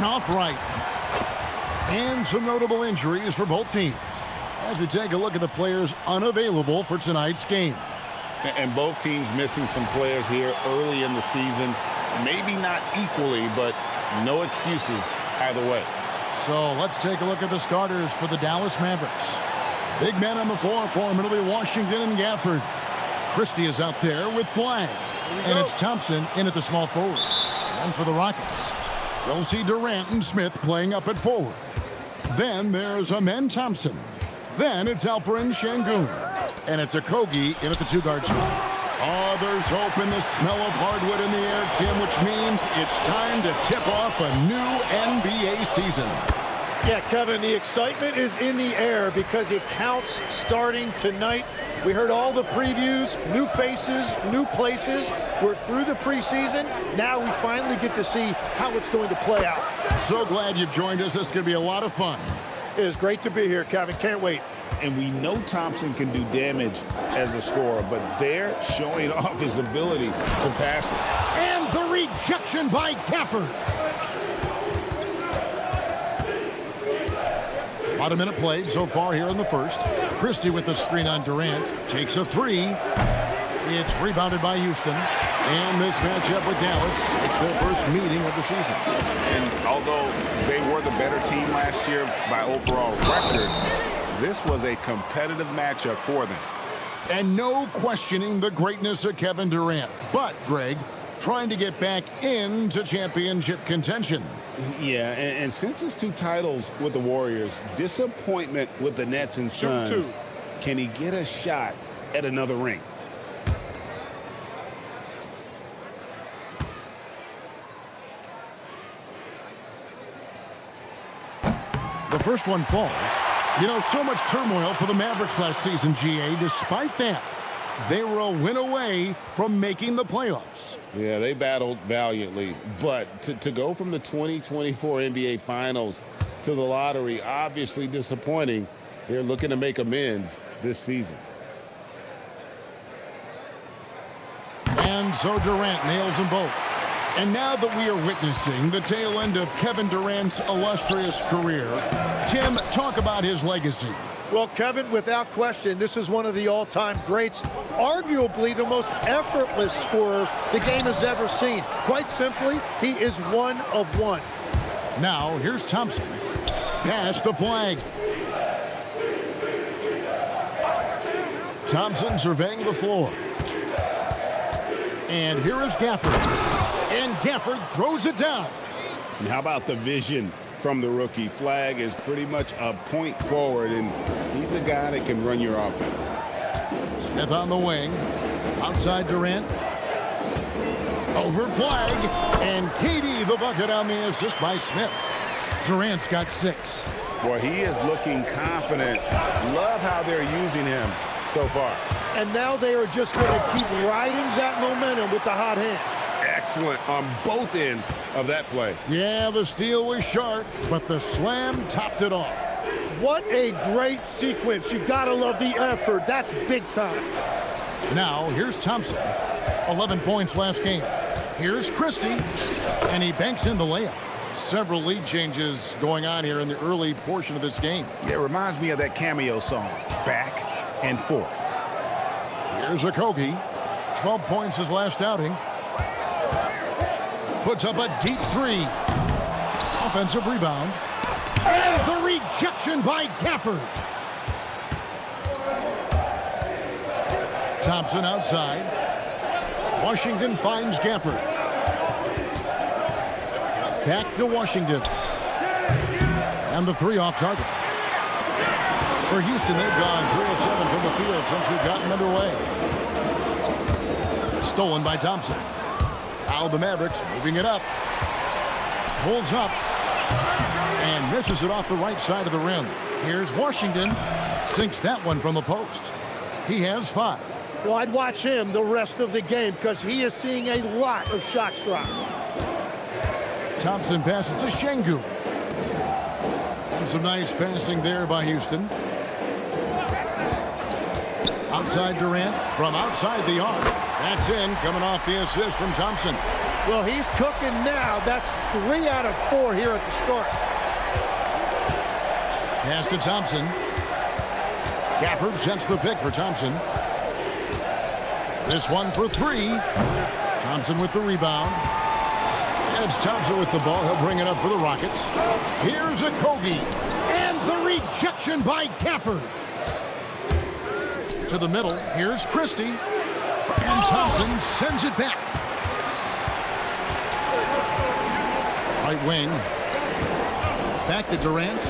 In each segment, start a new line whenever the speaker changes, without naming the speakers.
starting off right. And some notable injuries for both teams as we take a look at the players unavailable for tonight's game.
And both teams missing some players here early in the season. Maybe not equally, but no excuses either way.
So let's take a look at the starters for the Dallas Mavericks. Big man on the floor for him. It'll be Washington and Gafford. Christie is out there with Flagg. And it's Thompson in at the small forward. And for the Rockets, you'll see Durant and Smith playing up at forward. Then there's Amen Thompson. Then it's Alperen Sengun. And it's Okogie in at the two-guard spot. Oh, there's hope in the smell of hardwood in the air, Tim, which means it's time to tip off a new NBA season.
Yeah, Kevin, the excitement is in the air because it counts starting tonight. We heard all the previews, new faces, new places. We're through the preseason. Now we finally get to see how it's going to play out.
So glad you've joined us. This is going to be a lot of fun.
It is great to be here, Kevin. Can't wait.
And we know Thompson can do damage as a scorer, but they're showing off his ability to pass it.
And the rejection by Gafford. About a minute played so far here in the first. Christie with the screen on Durant. Takes a three. It's rebounded by Houston. And this matchup with Dallas, it's their first meeting of the season.
And although they were the better team last year by overall record, this was a competitive matchup for them.
And no questioning the greatness of Kevin Durant. But, Greg, trying to get back into championship contention.
Yeah, and since his 2 titles with the Warriors, disappointment with the Nets and Suns, can he get a shot at another ring?
The first one falls. You know, so much turmoil for the Mavericks last season, GA. Despite that, they were a win away from making the playoffs.
Yeah, they battled valiantly. But to go from the 2024 NBA Finals to the lottery, obviously disappointing. They're looking to make amends this season.
And so Durant nails them both. And now that we are witnessing the tail end of Kevin Durant's illustrious career, Tim, talk about his legacy.
Well, Kevin, without question, this is one of the all-time greats, arguably the most effortless scorer the game has ever seen. Quite simply, he is one of one.
Now, here's Thompson. Pass to Flagg. Thompson surveying the floor. And here is Gafford. And Gafford throws it down.
And how about the vision from the rookie? Flagg is pretty much a point forward, and he's a guy that can run your offense.
Smith on the wing. Outside Durant. Over Flagg. And KD the bucket on the assist by Smith. Durant's got 6.
Boy, he is looking confident. Love how they're using him so far.
And now they are just going to keep riding that momentum with the hot hand.
Excellent on both ends of that play.
Yeah, the steal was sharp, but the slam topped it off.
What a great sequence. You got to love the effort. That's big time.
Now, here's Thompson. 11 points last game. Here's Christie, and he banks in the layup. Several lead changes going on here in the early portion of this game.
Yeah, it reminds me of that cameo song, Back and Forth.
Here's Okogie. 12 points his last outing. Puts up a deep 3. Offensive rebound. And the rejection by Gafford. Thompson outside. Washington finds Gafford. Back to Washington. And the 3 off target. For Houston, they've gone 3 of 7 from the field since we've gotten underway. Stolen by Thompson. Now the Mavericks moving it up. Pulls up. And misses it off the right side of the rim. Here's Washington. Sinks that one from the post. He has 5.
Well, I'd watch him the rest of the game because he is seeing a lot of shots drop.
Thompson passes to Sengun. And some nice passing there by Houston. Outside Durant from outside the arc. That's in, coming off the assist from Thompson.
Well, he's cooking now. That's 3 out of 4 here at the start.
Pass to Thompson. Gafford sets the pick for Thompson. This one for 3. Thompson with the rebound. And it's Thompson with the ball. He'll bring it up for the Rockets. Here's a Kobe. And the rejection by Gafford. To the middle. Here's Christie. And Thompson sends it back. Right wing. Back to Durant.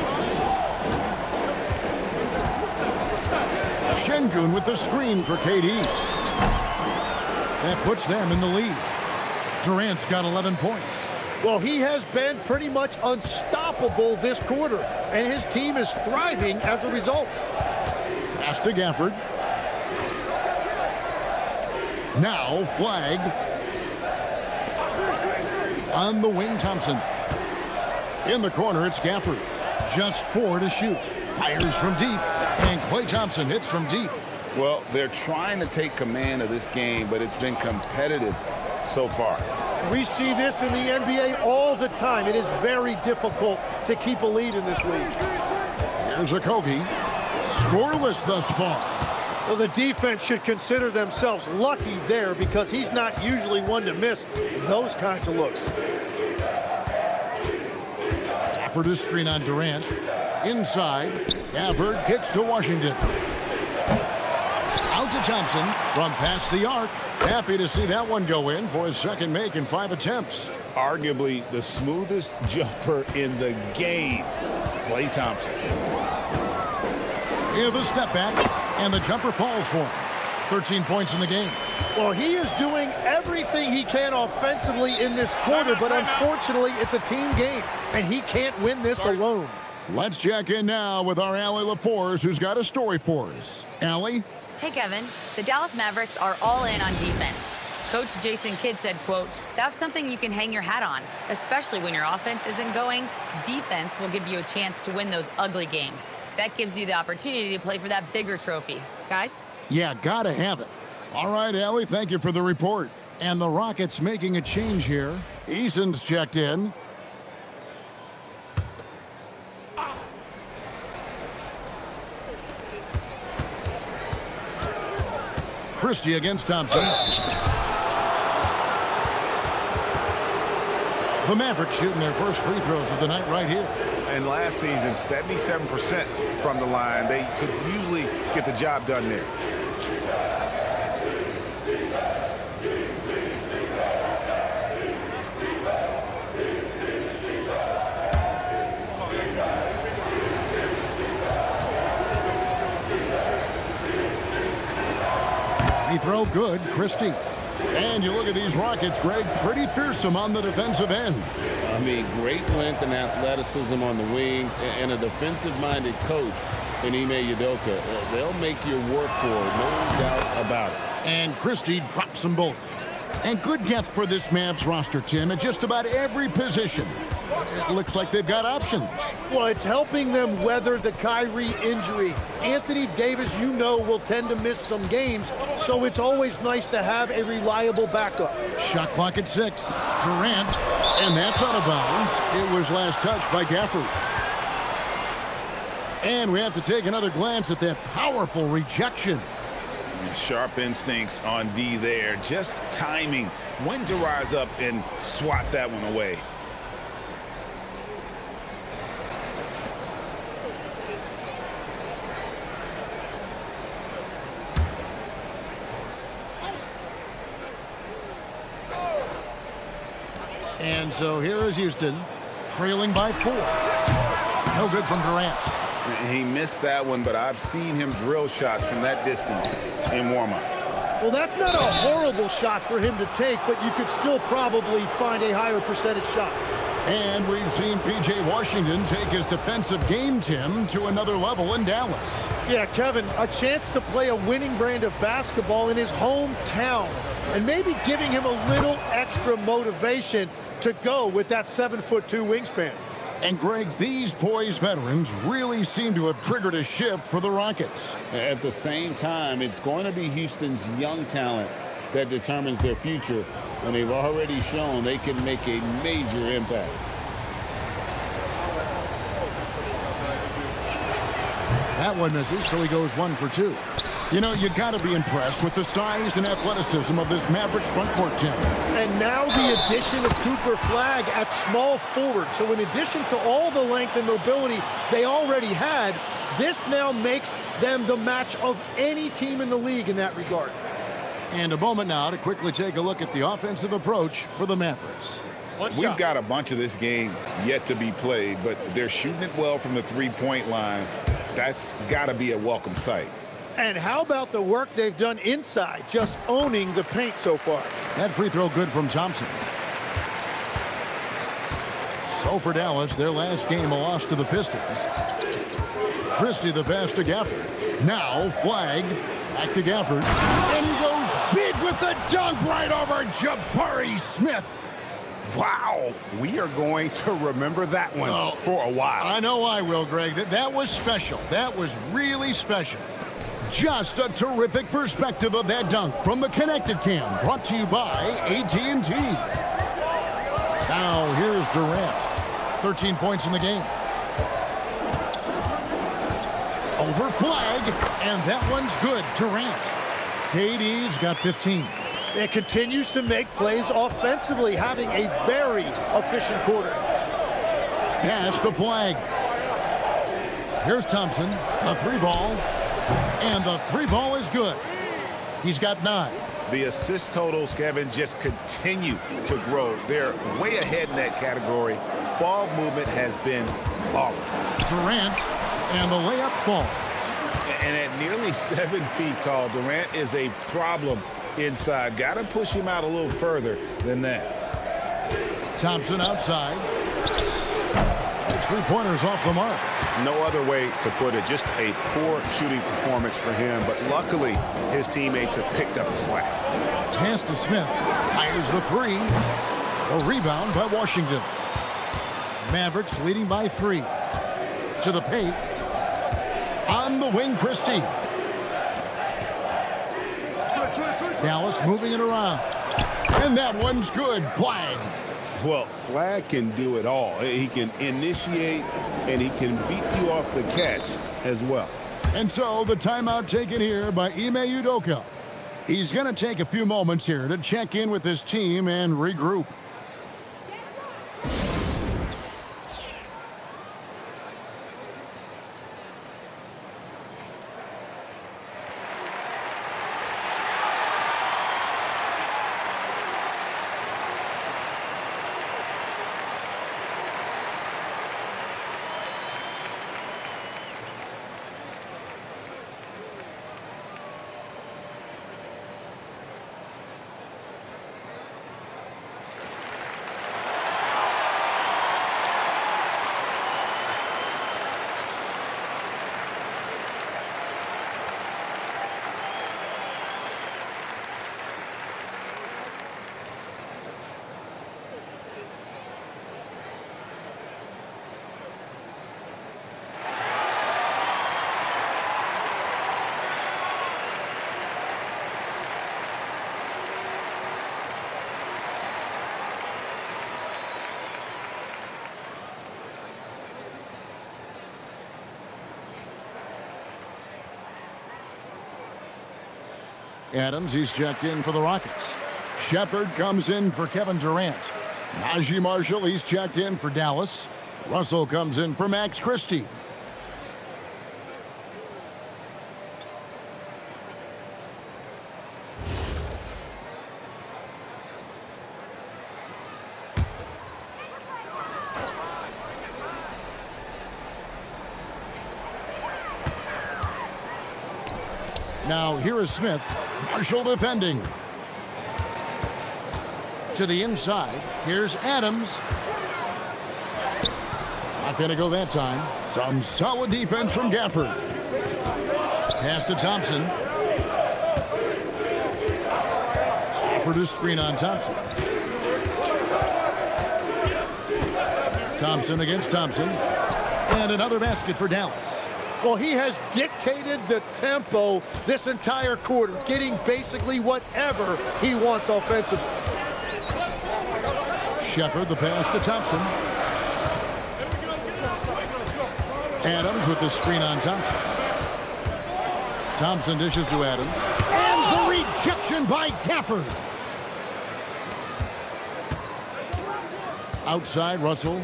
Sengun with the screen for KD. That puts them in the lead. Durant's got 11 points.
Well, he has been pretty much unstoppable this quarter, and his team is thriving as a result.
Pass to Gafford. Now Flagg. On the wing, Thompson. In the corner, it's Gafford. Just 4 to shoot. Fires from deep. And Klay Thompson hits from deep.
Well, they're trying to take command of this game, but it's been competitive so far.
We see this in the NBA all the time. It is very difficult to keep a lead in this league.
Here's a Kobe. Scoreless thus far.
Well, the defense should consider themselves lucky there because he's not usually one to miss those kinds of looks.
Gafford is screen on Durant. Inside. Gafford kicks to Washington. Out to Thompson from past the arc. Happy to see that one go in for his second make in 5 attempts.
Arguably the smoothest jumper in the game, Klay Thompson.
Here the step back, and the jumper falls for him. 13 points in the game.
Well, he is doing everything he can offensively in this quarter, but unfortunately, it's a team game, and he can't win this alone.
Let's check in now with our Allie LaForce, who's got a story for us. Allie?
Hey, Kevin. The Dallas Mavericks are all in on defense. Coach Jason Kidd said, quote, "That's something you can hang your hat on, especially when your offense isn't going. Defense will give you a chance to win those ugly games. That gives you the opportunity to play for that bigger trophy." Guys?
Yeah, gotta have it. All right, Allie, thank you for the report. And the Rockets making a change here. Eason's checked in. Christie against Thompson. The Mavericks shooting their first free throws of the night right here.
And last season, 77% from the line. They could usually get the job done there.
Free throw good, Christie. And you look at these Rockets, Greg, pretty fearsome on the defensive end.
I mean, great length and athleticism on the wings, and a defensive-minded coach in Ime Udoka. They'll make you work for it, no doubt about it.
And Christie drops them both. And good depth for this Mavs roster, Tim, at just about every position. It looks like they've got options.
Well, it's helping them weather the Kyrie injury. Anthony Davis, you know, will tend to miss some games, so it's always nice to have a reliable backup.
Shot clock at 6. Durant, and that's out of bounds. It was last touched by Gafford. And we have to take another glance at that powerful rejection.
Sharp instincts on D there. Just timing when to rise up and swat that one away.
And so here is Houston, trailing by 4. No good from Durant.
He missed that one, but I've seen him drill shots from that distance in warm-up.
Well, that's not a horrible shot for him to take, but you could still probably find a higher percentage shot.
And we've seen P.J. Washington take his defensive game, Tim, to another level in Dallas.
Yeah, Kevin, a chance to play a winning brand of basketball in his hometown, and maybe giving him a little extra motivation to go with that 7'2" wingspan.
And Greg, these poised veterans really seem to have triggered a shift for the Rockets.
At the same time, it's going to be Houston's young talent that determines their future, and they've already shown they can make a major impact.
That one misses, so he goes 1 for 2. You know, you got to be impressed with the size and athleticism of this Mavericks front court, Tim.
And now the addition of Cooper Flagg at small forward. So in addition to all the length and mobility they already had, this now makes them the match of any team in the league in that regard.
And a moment now to quickly take a look at the offensive approach for the Mavericks.
We've got a bunch of this game yet to be played, but they're shooting it well from the three-point line. That's got to be a welcome sight.
And how about the work they've done inside, just owning the paint so far?
That free throw good from Thompson. So for Dallas, their last game a loss to the Pistons. Christie the pass to Gafford. Now Flagg back to Gafford. And he goes big with the dunk right over Jabari Smith.
Wow, we are going to remember that one for a while.
I know I will, Greg. That was special. That was really special. Just a terrific perspective of that dunk from the Connected Cam, brought to you by AT&T. Now here's Durant. 13 points in the game. Over Flagg, and that one's good. Durant. KD's got 15.
It continues to make plays offensively, having a very efficient quarter.
Pass to Flagg. Here's Thompson, a 3-ball, and the 3-ball is good. He's got 9.
The assist totals, Kevin, just continue to grow. They're way ahead in that category. Ball movement has been flawless.
Durant, and the layup falls.
And at nearly 7 feet tall, Durant is a problem inside. Got to push him out a little further than that.
Thompson outside. His 3-pointer's off the mark.
No other way to put it. Just a poor shooting performance for him. But luckily, his teammates have picked up the slack.
Pass to Smith. Fires the 3. A rebound by Washington. Mavericks leading by 3. To the paint. On the wing, Christie. Dallas moving it around. And that one's good. Flagg.
Well, Flagg can do it all. He can initiate, and he can beat you off the catch as well.
And so the timeout taken here by Ime Udoka. He's going to take a few moments here to check in with his team and regroup. Adams, he's checked in for the Rockets. Shepard comes in for Kevin Durant. Najee Marshall, he's checked in for Dallas. Russell comes in for Max Christie. Now here is Smith. Marshall defending. To the inside. Here's Adams. Not going to go that time. Some solid defense from Gafford. Pass to Thompson. For the screen on Thompson. Thompson against Thompson. And another basket for Dallas.
Well, he has dictated the tempo this entire quarter, getting basically whatever he wants offensively.
Shepard, the pass to Thompson. Adams with the screen on Thompson. Thompson dishes to Adams. And the rejection by Gafford. Outside, Russell.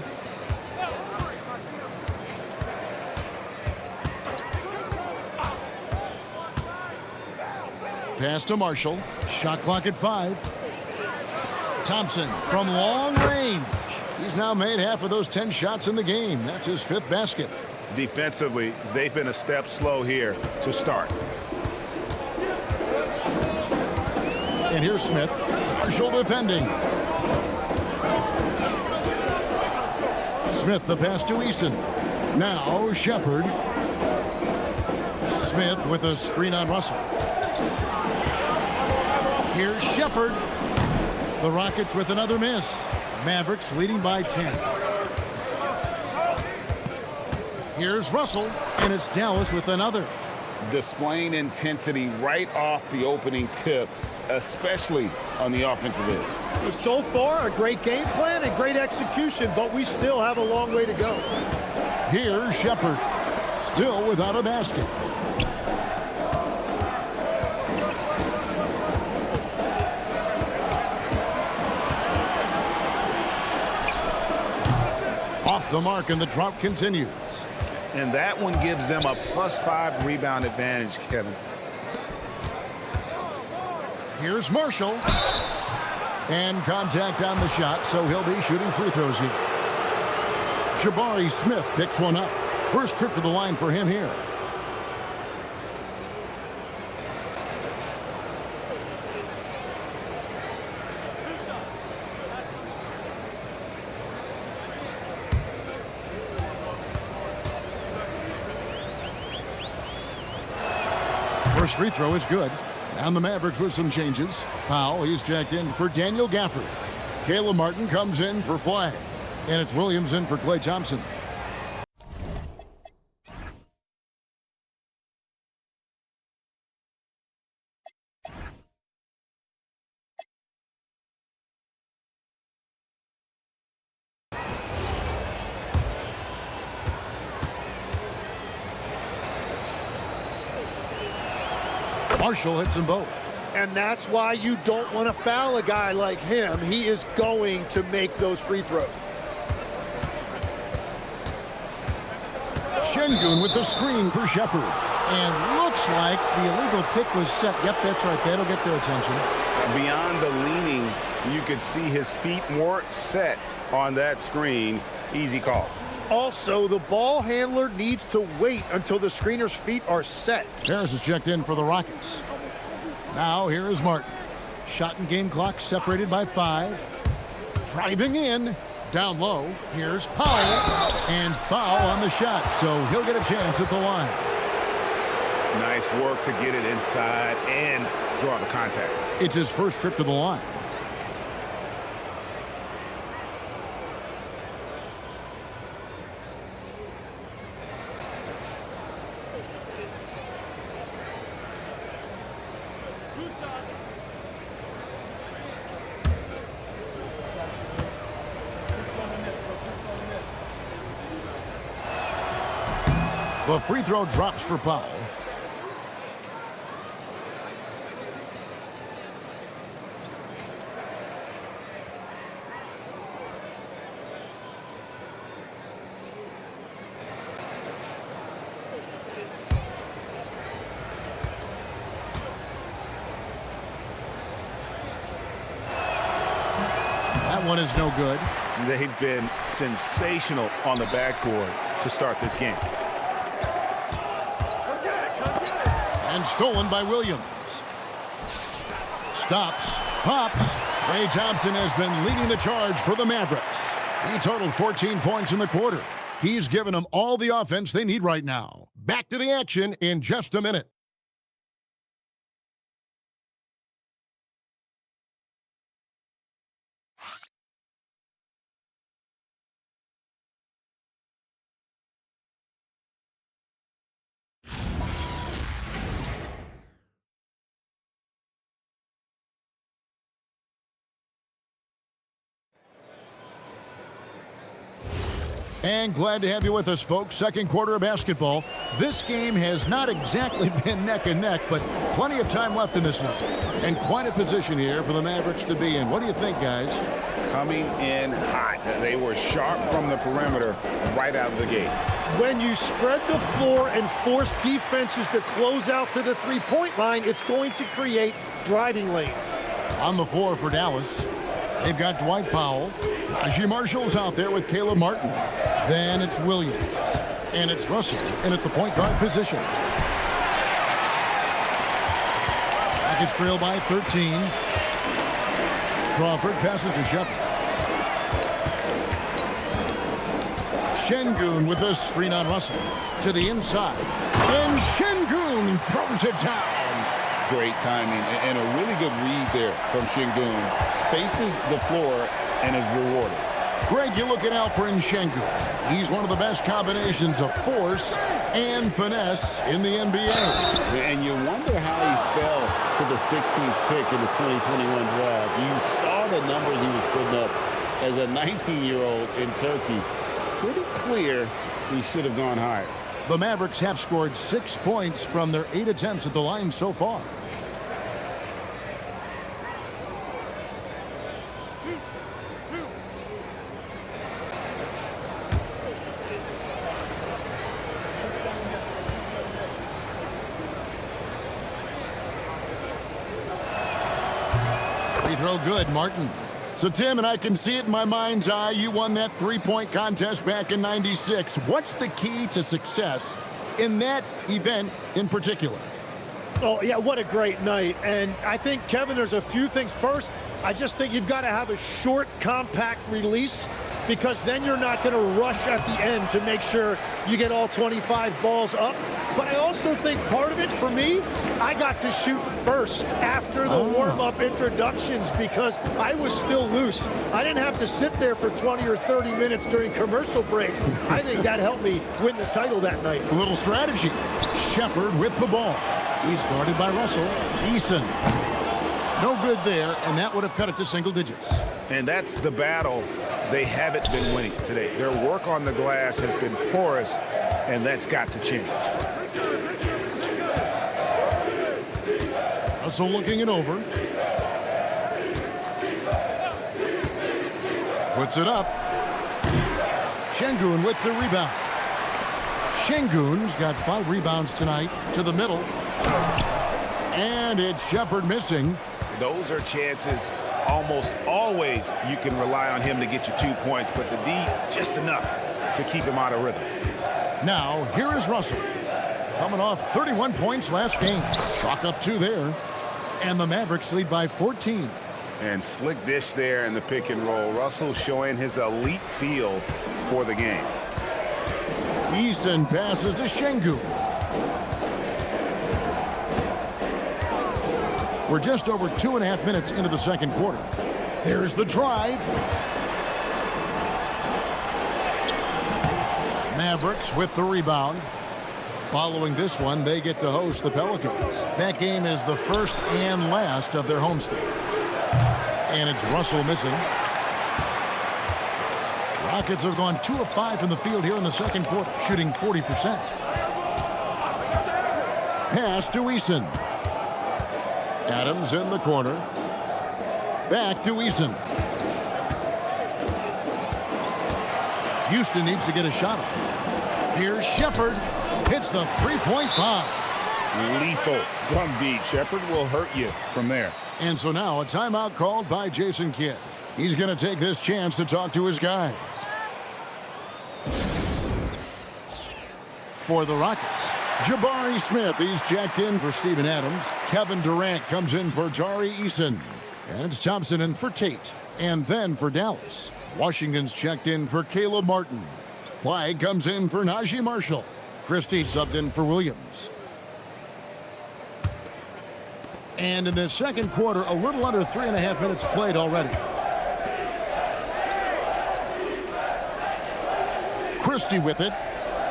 Pass to Marshall. Shot clock at 5. Thompson from long range. He's now made half of those 10 shots in the game. That's his 5th basket.
Defensively, they've been a step slow here to start.
And here's Smith. Marshall defending. Smith, the pass to Easton. Now Shepard. Smith with a screen on Russell. Here's Shepard. The Rockets with another miss. Mavericks leading by 10. Here's Russell, and it's Dallas with another.
Displaying intensity right off the opening tip, especially on the offensive end.
So far, a great game plan and great execution, but we still have a long way to go.
Here's Shepard, still without a basket. Off the mark, and the drought continues.
And that one gives them a +5 rebound advantage, Kevin.
Here's Marshall. And contact on the shot, so he'll be shooting free throws here. Jabari Smith picks one up. First trip to the line for him here. First free throw is good. And the Mavericks with some changes. Powell, he's checked in for Daniel Gafford. Caleb Martin comes in for Flagg. And it's Williams in for Klay Thompson. Marshall hits them both.
And that's why you don't want to foul a guy like him. He is going to make those free throws.
Sengun with the screen for Shepard. And looks like the illegal kick was set. Yep, that's right. That'll get their attention.
Beyond the leaning, you could see his feet more set on that screen. Easy call.
Also, the ball handler needs to wait until the screener's feet are set.
Harris is checked in for the Rockets. Now here is Martin. Shot and game clock separated by 5. Driving in. Down low. Here's Powell. And foul on the shot, so he'll get a chance at the line.
Nice work to get it inside and draw the contact.
It's his first trip to the line. The free throw drops for Powell. That one is no good.
They've been sensational on the backboard to start this game.
And stolen by Williams. Stops, pops. Klay Thompson has been leading the charge for the Mavericks. He totaled 14 points in the quarter. He's given them all the offense they need right now. Back to the action in just a minute. And glad to have you with us, folks. Second quarter of basketball. This game has not exactly been neck and neck, but plenty of time left in this one. And quite a position here for the Mavericks to be in. What do you think, guys?
Coming in hot. They were sharp from the perimeter right out of the gate.
When you spread the floor and force defenses to close out to the three-point line, it's going to create driving lanes.
On the floor for Dallas, they've got Dwight Powell. Najee Marshall's out there with Caleb Martin. Then it's Williams. And it's Russell in at the point guard position. Rockets trail by 13. Crawford passes to Shepard. Sengun with a screen on Russell. To the inside. And Sengun throws it down.
Great timing and a really good read there from Sengun. Spaces the floor and is rewarded.
Greg, you look at Alperen Sengun. He's one of the best combinations of force and finesse in the NBA.
And you wonder how he fell to the 16th pick in the 2021 draft. You saw the numbers he was putting up as a 19-year-old in Turkey. Pretty clear he should have gone higher.
The Mavericks have scored 6 points from their 8 attempts at the line so far. Free throw good, Martin. So, Tim, and I can see it in my mind's eye, you won that three-point contest back in '96. What's the key to success in that event in particular?
Oh, yeah, what a great night. And I think, Kevin, there's a few things. First, I just think you've got to have a short, compact release, because then you're not going to rush at the end to make sure you get all 25 balls up. But I also think part of it, for me, I got to shoot first after the warm-up introductions because I was still loose. I didn't have to sit there for 20 or 30 minutes during commercial breaks. I think that helped me win the title that night.
A little strategy. Shepard with the ball. He's guarded by Russell. Eason. No good there, and that would have cut it to single digits.
And that's the battle they haven't been winning today. Their work on the glass has been porous, and that's got to change.
Russell looking it over. Puts it up. Sengun with the rebound. Sengun's got 5 rebounds tonight to the middle. And it's Shepard missing.
Those are chances almost always you can rely on him to get you 2 points, but the D just enough to keep him out of rhythm.
Now, here is Russell. Coming off 31 points last game. Chalk up 2 there. And the Mavericks lead by 14.
And slick dish there in the pick and roll. Russell showing his elite feel for the game.
Eason passes to Sengun. We're just over 2.5 minutes into the second quarter. There's the drive. Mavericks with the rebound. Following this one, they get to host the Pelicans. That game is the first and last of their homestand. And it's Russell missing. Rockets have gone 2 of 5 from the field here in the second quarter, shooting 40%. Pass to Eason. Adams in the corner. Back to Eason. Houston needs to get a shot off. Here's Shepard. Hits the three-point bomb.
Lethal from deep. Shepard will hurt you from there.
And so now a timeout called by Jason Kidd. He's going to take this chance to talk to his guys. For the Rockets, Jabari Smith, he's checked in for Steven Adams. Kevin Durant comes in for Tari Eason. And it's Thompson in for Tate. And then for Dallas, Washington's checked in for Caleb Martin. Flagg comes in for Najee Marshall. Christie subbed in for Williams. And in the second quarter, a little under 3.5 minutes played already. Christie with it.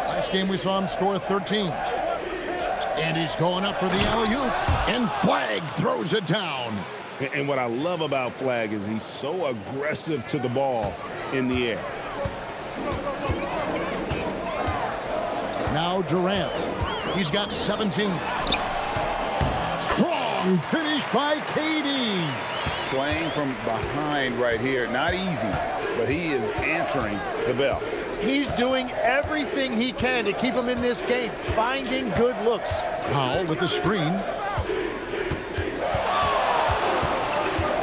Last game we saw him score 13. And he's going up for the alley-oop. And Flagg throws it down.
And what I love about Flagg is he's so aggressive to the ball in the air.
Now Durant. He's got 17. Strong finish by KD.
Playing from behind right here. Not easy, but he is answering the bell.
He's doing everything he can to keep him in this game, finding good looks.
Powell with the screen.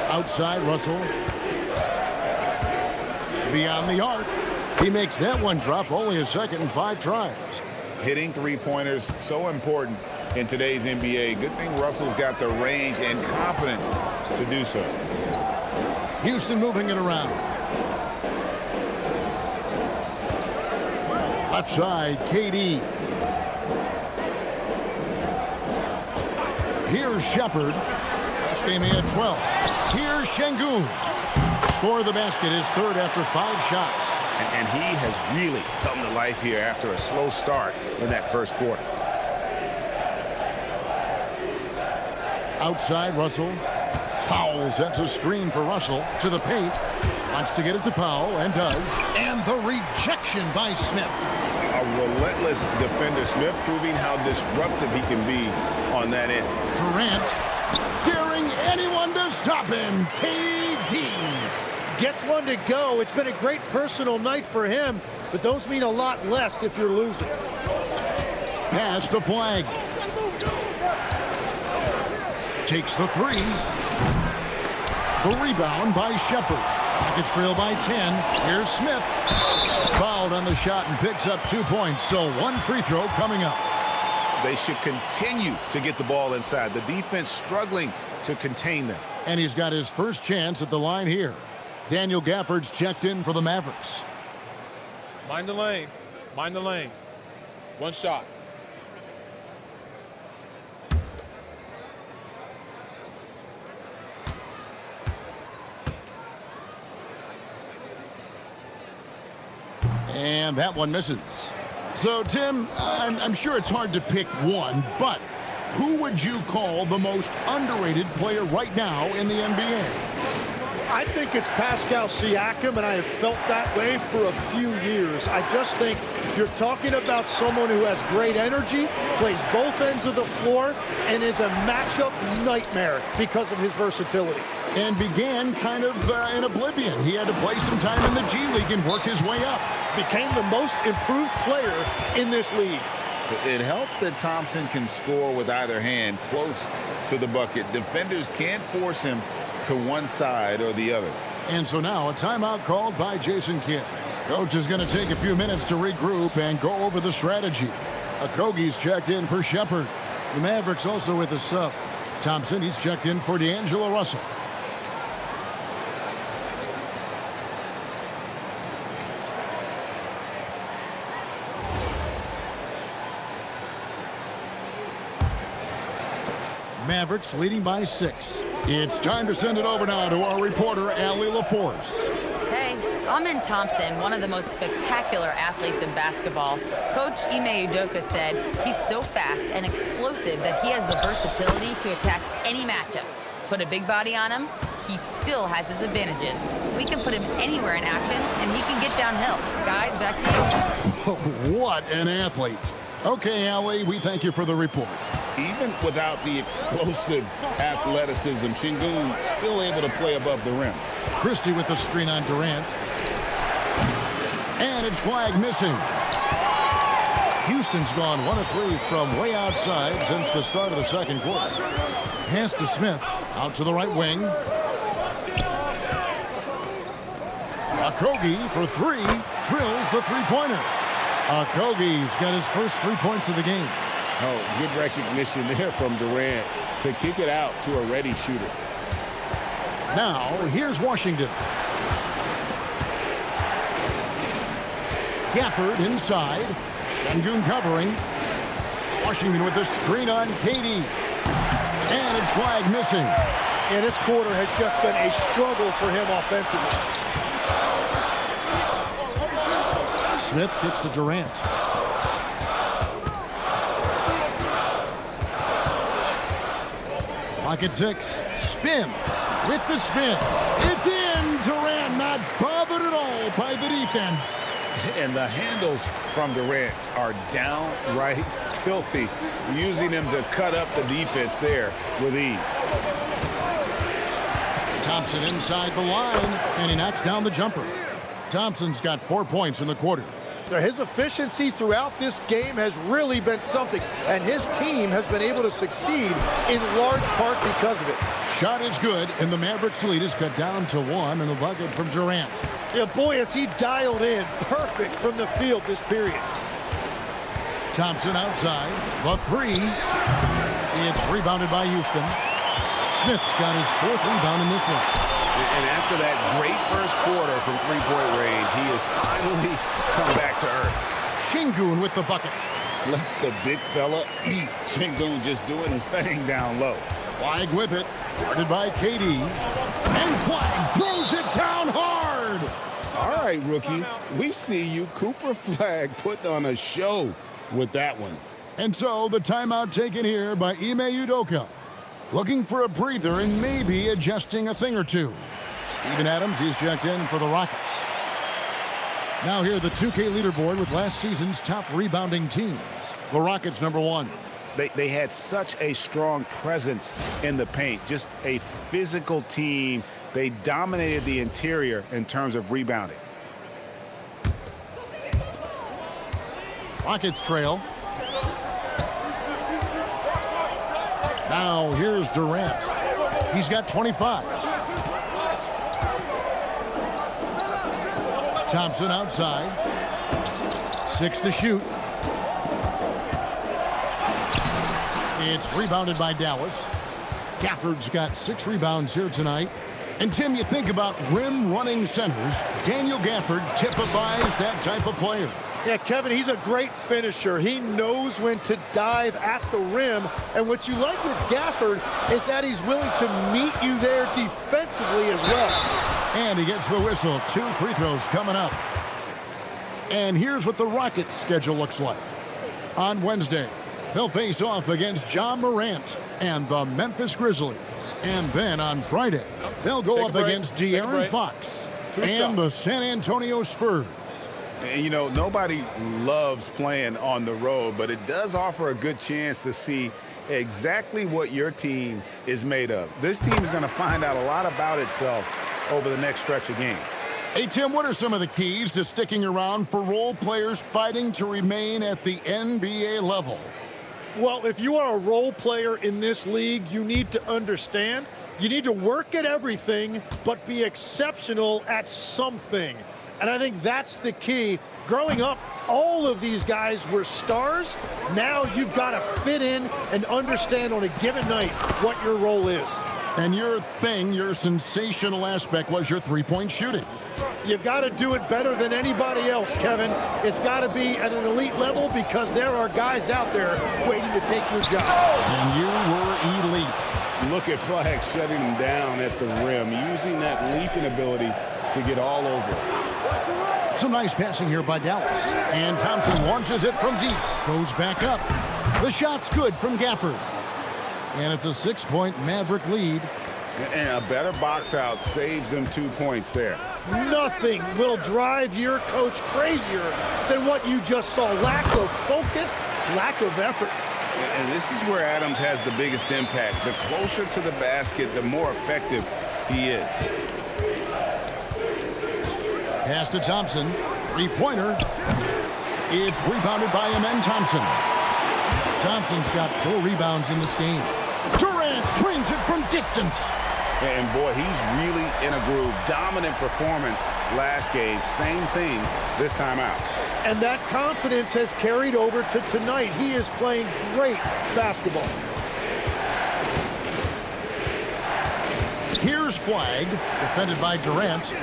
Outside Russell. Beyond the arc. He makes that one drop, only a second and 5 tries.
Hitting three-pointers, so important in today's NBA. Good thing Russell's got the range and confidence to do so.
Houston moving it around. Left side, KD. Here's Shepard. Last game he had 12. Here's Sengun. Score the basket, his third after 5 shots.
And he has really come to life here after a slow start in that first quarter.
Outside Russell. Powell sets a screen for Russell to the paint. Wants to get it to Powell and does. And the rejection by Smith.
A relentless defender. Smith proving how disruptive he can be on that end.
Durant daring anyone to stop him. KD
gets one to go. It's been a great personal night for him, but those mean a lot less if you're losing.
Pass to Flagg. Takes the 3. The rebound by Shepard. It's trailed by 10. Here's Smith. Fouled on the shot and picks up 2 points. So 1 free throw coming up.
They should continue to get the ball inside. The defense struggling to contain them.
And he's got his first chance at the line here. Daniel Gafford's checked in for the Mavericks.
Mind the lanes. Mind the lanes. One shot.
And that one misses. So, Tim, I'm sure it's hard to pick one, but who would you call the most underrated player right now in the NBA?
I think it's Pascal Siakam, and I have felt that way for a few years. I just think you're talking about someone who has great energy, plays both ends of the floor, and is a matchup nightmare because of his versatility.
And began kind of in oblivion. He had to play some time in the G League and work his way up.
Became the most improved player in this league.
It helps that Thompson can score with either hand close to the bucket. Defenders can't force him to one side or the other.
And so now a timeout called by Jason Kidd. Coach is going to take a few minutes to regroup and go over the strategy. Okogie's checked in for Shepard. The Mavericks also with a sub. Thompson, he's checked in for D'Angelo Russell. Mavericks leading by 6. It's time to send it over now to our reporter, Allie LaForce.
Hey, Amen Thompson, one of the most spectacular athletes in basketball. Coach Ime Udoka said he's so fast and explosive that he has the versatility to attack any matchup. Put a big body on him, he still has his advantages. We can put him anywhere in actions, and he can get downhill. Guys, back to you.
What an athlete. Okay, Allie, we thank you for the report.
Even without the explosive athleticism, Sengun still able to play above the rim.
Christie with the screen on Durant. And it's Flagg missing. Houston's gone 1 of 3 from way outside since the start of the second quarter. Pass to Smith. Out to the right wing. Okogie for 3. Drills the three-pointer. Okogie's got his first 3 points of the game.
Oh, good recognition there from Durant to kick it out to a ready shooter.
Now, here's Washington. Gafford inside. Sengun covering. Washington with the screen on KD. And it's Flagg missing.
And this quarter has just been a struggle for him offensively.
Smith gets to Durant. Pocket 6. Spins with the spin. It's in. Durant not bothered at all by the defense.
And the handles from Durant are downright filthy, using him to cut up the defense there with ease.
Thompson inside the line, and he knocks down the jumper. Thompson's got 4 points in the quarter.
His efficiency throughout this game has really been something, and his team has been able to succeed in large part because of it.
Shot is good, and the Mavericks lead is cut down to 1 in the bucket from Durant.
Yeah, boy, has he dialed in perfect from the field this period.
Thompson outside, the 3. It's rebounded by Houston. Smith's got his 4th rebound in this one.
And after that great first quarter from three-point range, he has finally come back to earth.
Sengun with the bucket.
Let the big fella eat. Sengun just doing his thing down low.
Flagg with it, guarded by KD. And Flagg throws it down hard.
All right, rookie, we see you, Cooper Flagg, putting on a show with that one.
And so the timeout taken here by Ime Udoka. Looking for a breather and maybe adjusting a thing or two. Steven Adams, he's checked in for the Rockets. Now here the 2K leaderboard with last season's top rebounding teams. The Rockets number 1.
They had such a strong presence in the paint, just a physical team. They dominated the interior in terms of rebounding.
Rockets trail. Now here's Durant. He's got 25. Thompson outside. 6 to shoot. It's rebounded by Dallas. Gafford's got 6 rebounds here tonight. And Tim, you think about rim running centers, Daniel Gafford typifies that type of player.
Yeah, Kevin, he's a great finisher. He knows when to dive at the rim. And what you like with Gafford is that he's willing to meet you there defensively as well.
And he gets the whistle. 2 free throws coming up. And here's what the Rockets' schedule looks like. On Wednesday, they'll face off against Ja Morant and the Memphis Grizzlies. And then on Friday, they'll go up against De'Aaron Fox and the San Antonio Spurs.
And, you know, nobody loves playing on the road, but it does offer a good chance to see exactly what your team is made of. This team is going to find out a lot about itself over the next stretch of games.
Hey, Tim, what are some of the keys to sticking around for role players fighting to remain at the NBA level?
Well, if you are a role player in this league, you need to understand. You need to work at everything, but be exceptional at something. And I think that's the key. Growing up, all of these guys were stars. Now you've got to fit in and understand on a given night what your role is.
And your thing, your sensational aspect was your three-point shooting.
You've got to do it better than anybody else, Kevin. It's got to be at an elite level because there are guys out there waiting to take your job.
And you were elite.
Look at Flagg shutting him down at the rim, using that leaping ability to get all over it.
Some nice passing here by Dallas. And Thompson launches it from deep. Goes back up. The shot's good from Gafford. And it's a 6-point Maverick lead.
And a better box out saves them 2 points there.
Nothing will drive your coach crazier than what you just saw. Lack of focus, lack of effort.
And this is where Adams has the biggest impact. The closer to the basket, the more effective he is.
Pass to Thompson. Three-pointer. It's rebounded by Amen Thompson. Thompson's got 4 rebounds in this game. Durant drains it from distance.
And boy, he's really in a groove. Dominant performance last game. Same thing this time out.
And that confidence has carried over to tonight. He is playing great basketball.
Here's Flagg, defended by Durant.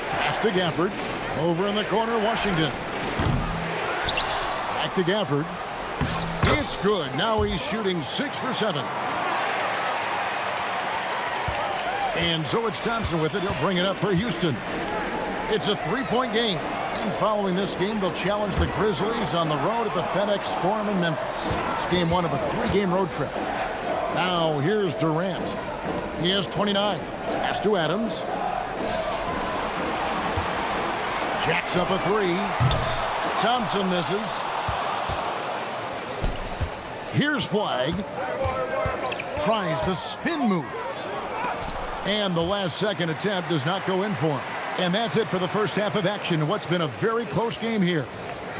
Pass to Gafford. Over in the corner, Washington. Back to Gafford. It's good. Now he's shooting 6 for 7. And so it's Thompson with it. He'll bring it up for Houston. It's a 3-point game. And following this game, they'll challenge the Grizzlies on the road at the FedEx Forum in Memphis. It's game 1 of a 3-game road trip. Now here's Durant. He has 29. Pass to Adams. Jacks up a three. Thompson misses. Here's Flagg. Tries the spin move. And the last second attempt does not go in for him. And that's it for the first half of action in what's been a very close game here.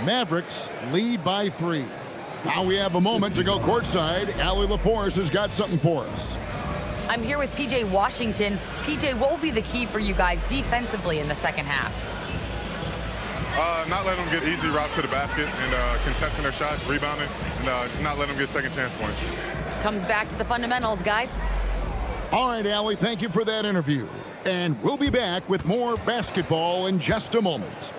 Mavericks lead by 3. Now we have a moment to go courtside. Allie LaForce has got something for us.
I'm here with PJ Washington. PJ, what will be the key for you guys defensively in the second half?
Not letting them get easy routes to the basket and contesting their shots, rebounding, and not letting them get second chance points.
Comes back to the fundamentals, guys.
All right, Allie, thank you for that interview. And we'll be back with more basketball in just a moment.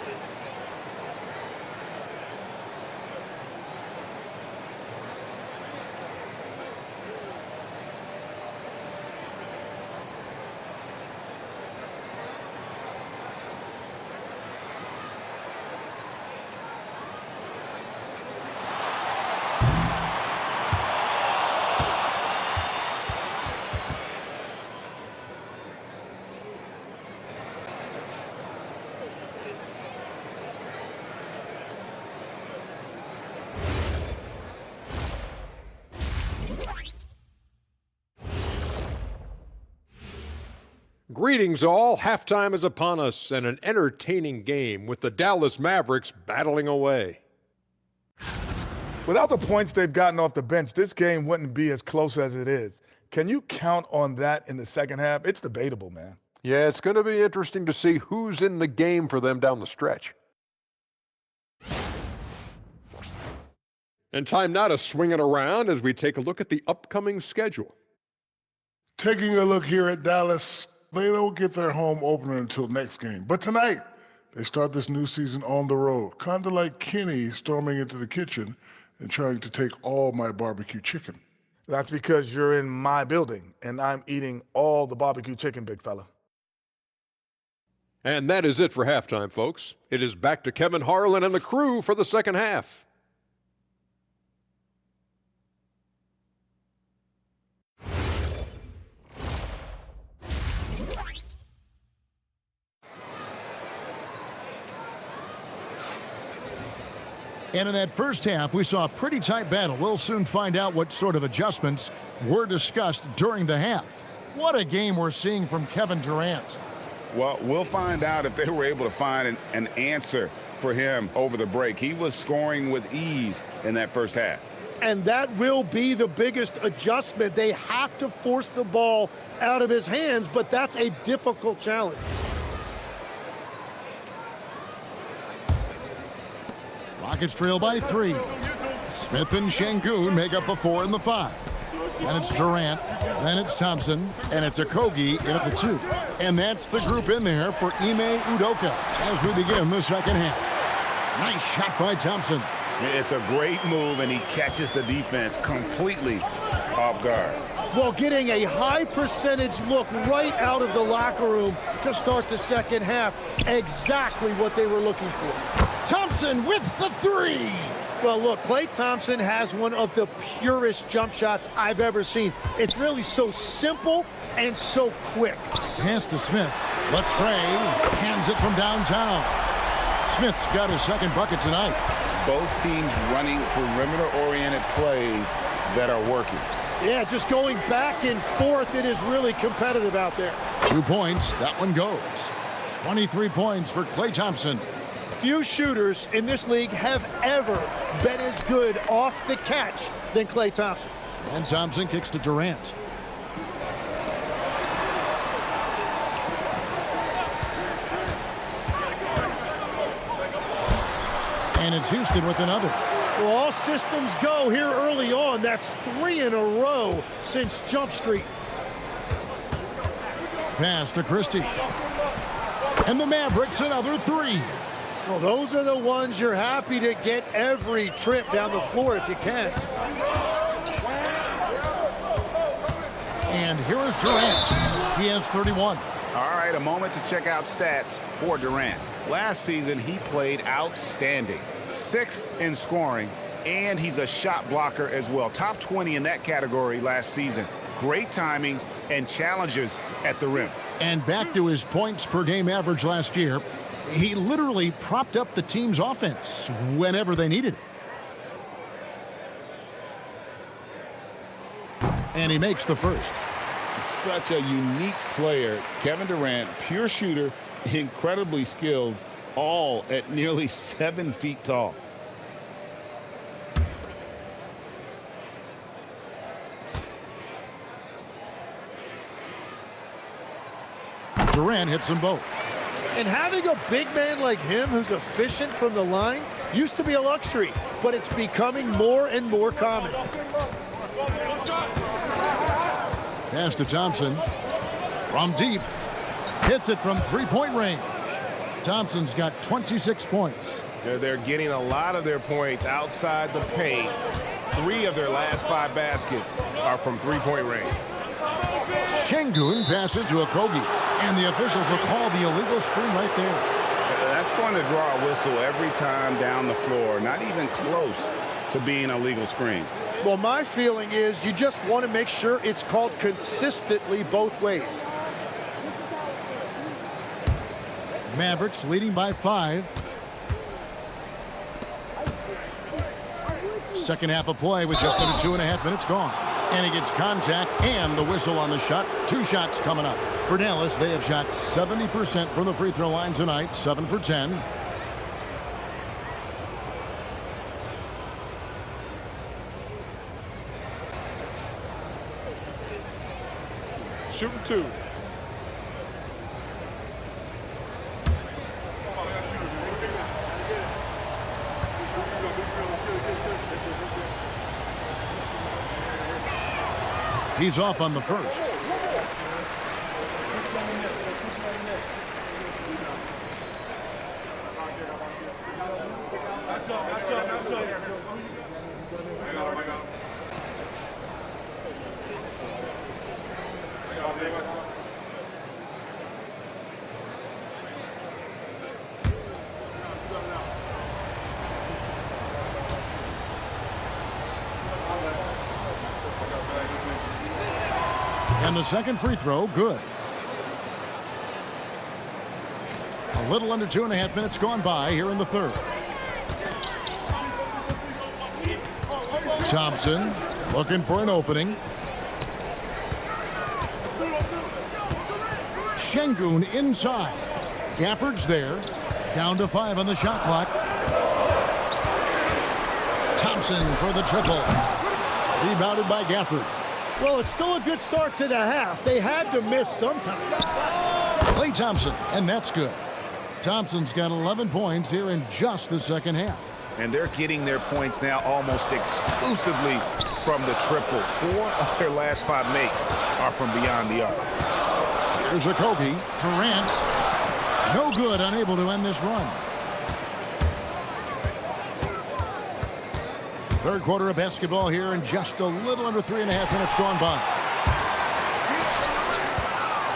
Greetings all, halftime is upon us and an entertaining game with the Dallas Mavericks battling away.
Without the points they've gotten off the bench, this game wouldn't be as close as it is. Can you count on that in the second half? It's debatable, man.
Yeah, it's going to be interesting to see who's in the game for them down the stretch. And time now to swing it around as we take a look at the upcoming schedule.
Taking a look here at Dallas, they don't get their home opener until next game. But tonight, they start this new season on the road, kind of like Kenny storming into the kitchen and trying to take all my barbecue chicken.
That's because you're in my building, and I'm eating all the barbecue chicken, big fella.
And that is it for halftime, folks. It is back to Kevin Harlan and the crew for the second half.
And in that first half, we saw a pretty tight battle. We'll soon find out what sort of adjustments were discussed during the half. What a game we're seeing from Kevin Durant.
Well, we'll find out if they were able to find an answer for him over the break. He was scoring with ease in that first half.
And that will be the biggest adjustment. They have to force the ball out of his hands, but that's a difficult challenge.
Rockets trail by 3. Smith and Sengun make up the 4 and the 5. Then it's Durant, then it's Thompson, and it's Okogie in at the 2. And that's the group in there for Ime Udoka as we begin the second half. Nice shot by Thompson.
It's a great move, and he catches the defense completely off guard.
Well, getting a high percentage look right out of the locker room to start the second half. Exactly what they were looking for.
Thompson with the 3.
Well, look, Klay Thompson has one of the purest jump shots I've ever seen. It's really so simple and so quick.
Pass to Smith. Latrey hands it from downtown. Smith's got his second bucket tonight.
Both teams running perimeter-oriented plays that are working.
Yeah, just going back and forth. It is really competitive out there.
2 points. That one goes. 23 points for Klay Thompson.
Few shooters in this league have ever been as good off the catch than Klay Thompson.
And Thompson kicks to Durant. And it's Houston with another.
Well, all systems go here early on. That's 3 in a row since Jump Street.
Pass to Christie. And the Mavericks another 3.
Well, those are the ones you're happy to get every trip down the floor if you can.
And here is Durant. He has 31.
All right, a moment to check out stats for Durant. Last season, he played outstanding. 6th in scoring, and he's a shot blocker as well. Top 20 in that category last season. Great timing and challenges at the rim.
And back to his points per game average last year. He literally propped up the team's offense whenever they needed it. And he makes the first.
Such a unique player. Kevin Durant, pure shooter, incredibly skilled, all at nearly 7 feet tall.
Durant hits them both.
And having a big man like him who's efficient from the line used to be a luxury, but it's becoming more and more common.
Pass to Thompson. From deep. Hits it from three-point range. Thompson's got 26 points.
They're getting a lot of their points outside the paint. 3 of their last 5 baskets are from three-point range.
Sengun passes to Okogie, and the officials will call the illegal screen right there.
That's going to draw a whistle every time down the floor. Not even close to being a legal screen.
Well, my feeling is you just want to make sure it's called consistently both ways.
Mavericks leading by 5. Second half of play with just under 2.5 minutes gone. And he gets contact and the whistle on the shot. 2 shots coming up. For Dallas, they have shot 70% from the free throw line tonight, 7 for 10.
Shooting 2.
He's off on the first. And the second free throw, good. A little under 2.5 minutes gone by here in the third. Thompson looking for an opening. Sengun inside. Gafford's there. Down to 5 on the shot clock. Thompson for the triple. Rebounded by Gafford.
Well, it's still a good start to the half. They had to miss sometimes.
Klay Thompson, and that's good. Thompson's got 11 points here in just the second half.
And they're getting their points now almost exclusively from the triple. 4 of their last 5 makes are from beyond the arc.
Here's Okogie. Durant. No good, unable to end this run. Third quarter of basketball here in just a little under 3.5 minutes gone by.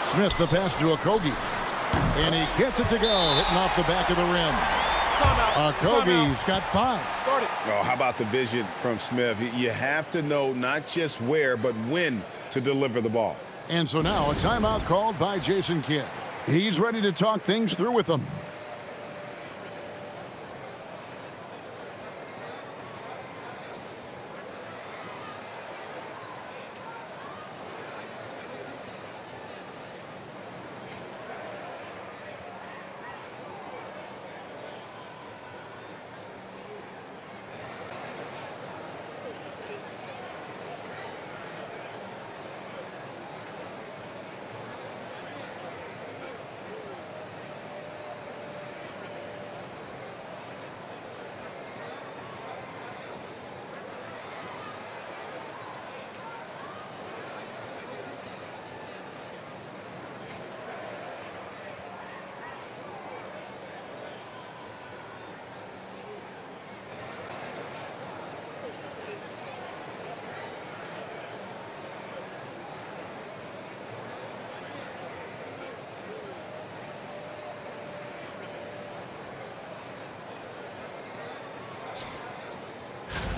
Smith the pass to Okogie. And he gets it to go, hitting off the back of the rim. Okogie's got 5.
Oh, how about the vision from Smith? You have to know not just where, but when to deliver the ball.
And so now a timeout called by Jason Kidd. He's ready to talk things through with them.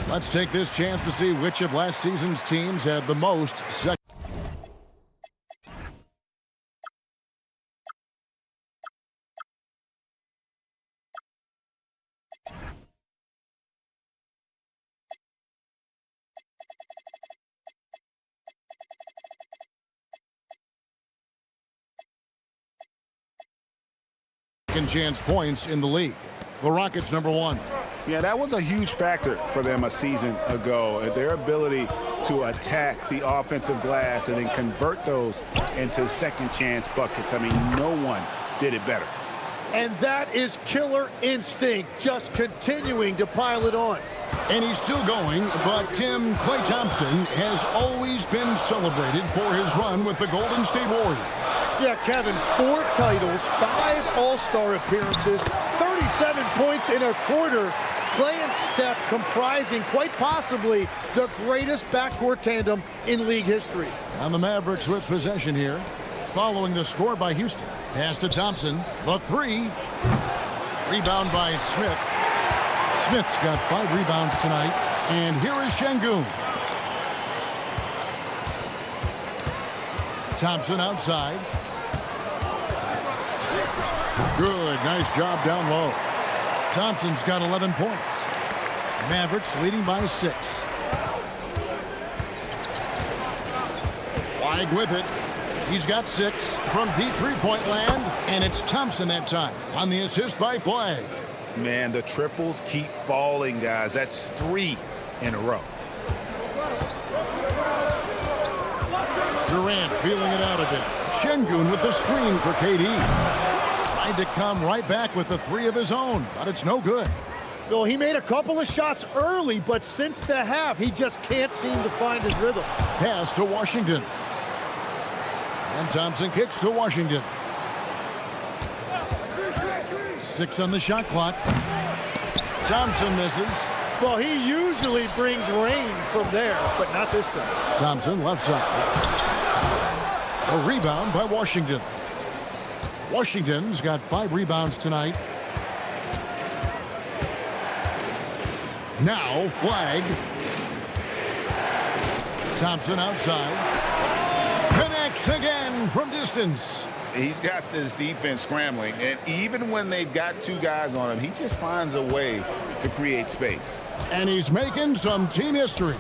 Let's take this chance to see which of last season's teams had the most second. second chance points in the league. The Rockets #1.
Yeah, that was a huge factor for them a season ago. Their ability to attack the offensive glass and then convert those into second chance buckets. I mean, no one did it better.
And that is killer instinct, just continuing to pile it on.
And he's still going, but Klay Thompson has always been celebrated for his run with the Golden State Warriors.
Yeah, Kevin, 4 titles, 5 All-Star appearances, 37 points in a quarter. Klay and Steph comprising quite possibly the greatest backcourt tandem in league history.
And the Mavericks with possession here, following the score by Houston. Pass to Thompson, the 3. Rebound by Smith. Smith's got 5 rebounds tonight, and here is Sengun. Thompson outside. Good, nice job down low. Thompson's got 11 points. Mavericks leading by 6. Flagg with it. He's got 6 from deep three-point land, and it's Thompson that time on the assist by Flagg.
Man, the triples keep falling, guys. That's 3 in a row.
Durant feeling it out a bit. Sengun with the screen for KD. Tried to come right back with the 3 of his own, but it's no good.
Well, he made a couple of shots early, but since the half, he just can't seem to find his rhythm.
Pass to Washington. And Thompson kicks to Washington. 6 on the shot clock. Thompson misses.
Well, he usually brings rain from there, but not this time.
Thompson left side. A rebound by Washington. Washington's got 5 rebounds tonight. Now Flagg. Thompson outside. Connects again from distance.
He's got this defense scrambling, and even when they've got 2 guys on him, he just finds a way to create space.
And he's making some team history.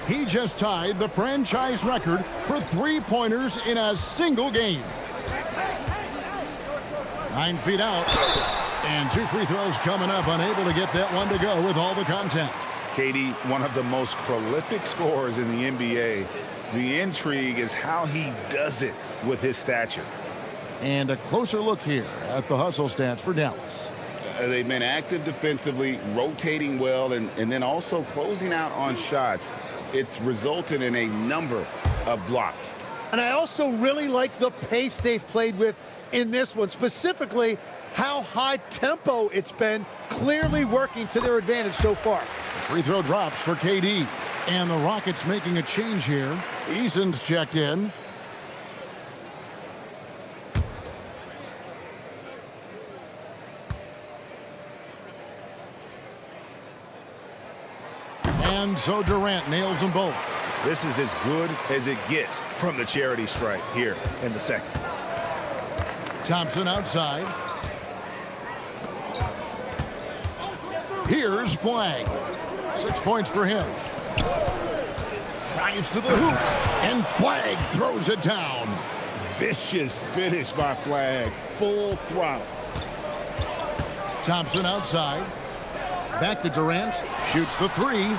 He just tied the franchise record for 3-pointers in a single game. 9 feet out. And 2 free throws coming up, unable to get that one to go with all the contact.
KD, one of the most prolific scorers in the NBA. The intrigue is how he does it with his stature.
And a closer look here at the hustle stats for Dallas.
They've been active defensively, rotating well, and then also closing out on shots. It's resulted in a number of blocks.
And I also really like the pace they've played with in this one, specifically how high tempo it's been, clearly working to their advantage so far.
Free throw drops for KD. And the Rockets making a change here. Eason's checked in. And so Durant nails them both.
This is as good as it gets from the charity stripe here in the second.
Thompson outside. Here's Flagg. 6 points for him. Drives to the hoop, and Flagg throws it down.
Vicious finish by Flagg. Full throttle.
Thompson outside. Back to Durant. Shoots the 3.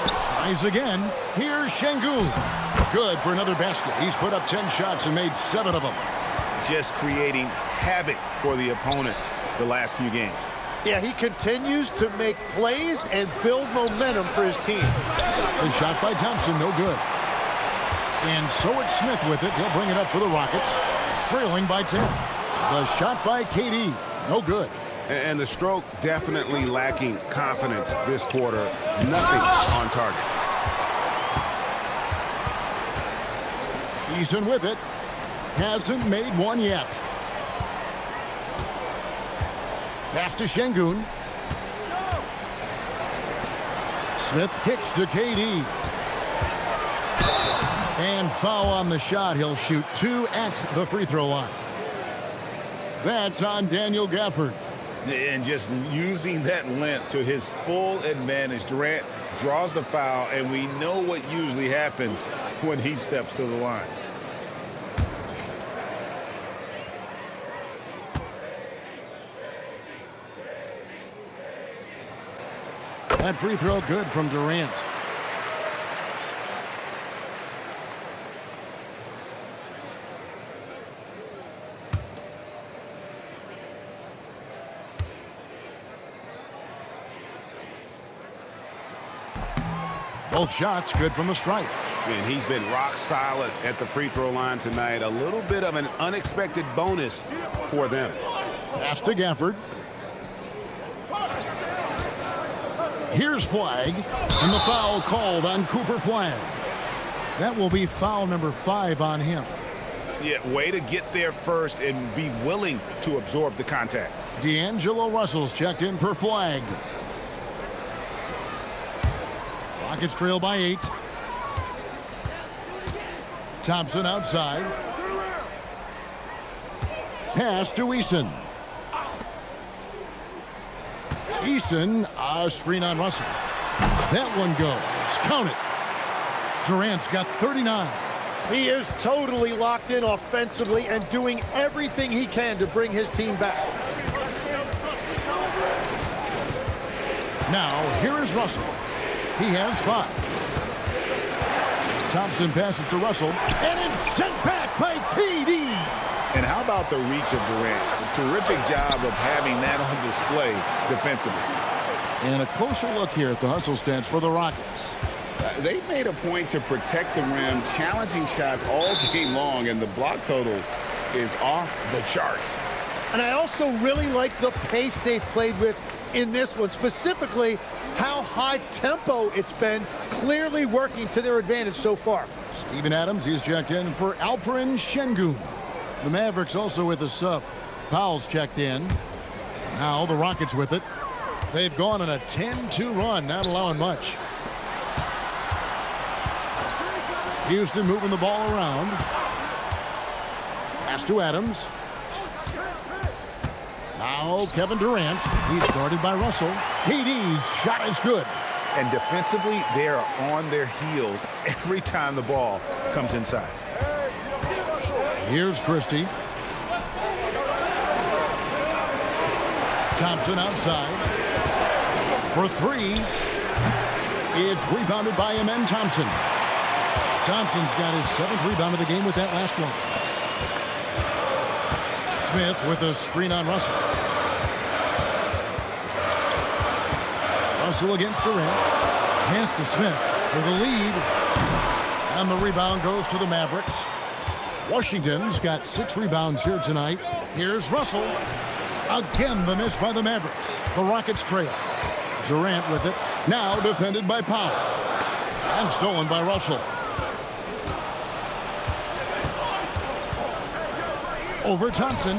Tries again. Here's Sengun. Good for another basket. He's put up 10 shots and made 7 of them.
Just creating havoc for the opponents the last few games.
Yeah, he continues to make plays and build momentum for his team.
The shot by Thompson, no good. And so it's Smith with it. He'll bring it up for the Rockets, trailing by 10. The shot by KD, no good.
And the stroke definitely lacking confidence this quarter. Nothing on target.
Eason with it. Hasn't made one yet. Pass to Sengun. Smith kicks to KD. And foul on the shot. He'll shoot 2 at the free throw line. That's on Daniel Gafford.
And just using that length to his full advantage. Durant draws the foul, and we know what usually happens when he steps to the line.
That free throw good from Durant. Both shots good from the stripe.
And he's been rock solid at the free throw line tonight. A little bit of an unexpected bonus for them.
Pass to Gafford. Here's Flagg, and the foul called on Cooper Flagg. That will be foul number 5 on him.
Yeah, way to get there first and be willing to absorb the contact.
D'Angelo Russell's checked in for Flagg. Rockets trail by 8. Thompson outside. Pass to Eason. Eason, a screen on Russell. That one goes. Count it. Durant's got 39.
He is totally locked in offensively and doing everything he can to bring his team back.
Now, here is Russell. He has 5. Thompson passes to Russell, and it's sent back by KD.
And how about the reach of Durant? A terrific job of having that on display defensively.
And a closer look here at the hustle stats for the Rockets.
They made a point to protect the rim, challenging shots all game long, and the block total is off the charts.
And I also really like the pace they've played with in this one, specifically how high tempo it's been, clearly working to their advantage so far.
Steven Adams, he's checked in for Alperen Sengun. The Mavericks also with a sub. Powell's checked in. Now the Rockets with it. They've gone on a 10-2 run, not allowing much. Houston moving the ball around. Pass to Adams. Now Kevin Durant. He's guarded by Russell. KD's shot is good.
And defensively, they are on their heels every time the ball comes inside.
Here's Christie. Thompson outside. For 3. It's rebounded by Amen Thompson. Thompson's got his 7th rebound of the game with that last one. Smith with a screen on Russell. Russell against Durant. Pass to Smith for the lead. And the rebound goes to the Mavericks. Washington's got 6 rebounds here tonight. Here's Russell. Again, the miss by the Mavericks. The Rockets trail. Durant with it. Now defended by Powell. And stolen by Russell. Over Thompson.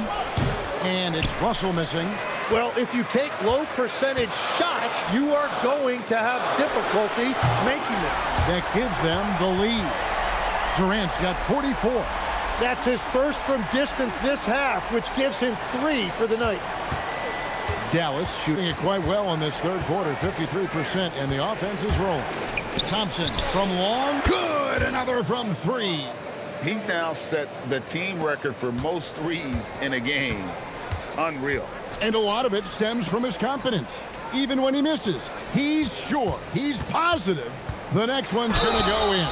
And it's Russell missing.
Well, if you take low percentage shots, you are going to have difficulty making them.
That gives them the lead. Durant's got 44.
That's his first from distance this half, which gives him 3 for the night.
Dallas shooting it quite well in this third quarter, 53%, and the offense is rolling. Thompson from long, good, another from 3.
He's now set the team record for most threes in a game. Unreal.
And a lot of it stems from his confidence. Even when he misses, he's sure, he's positive the next one's going to go in.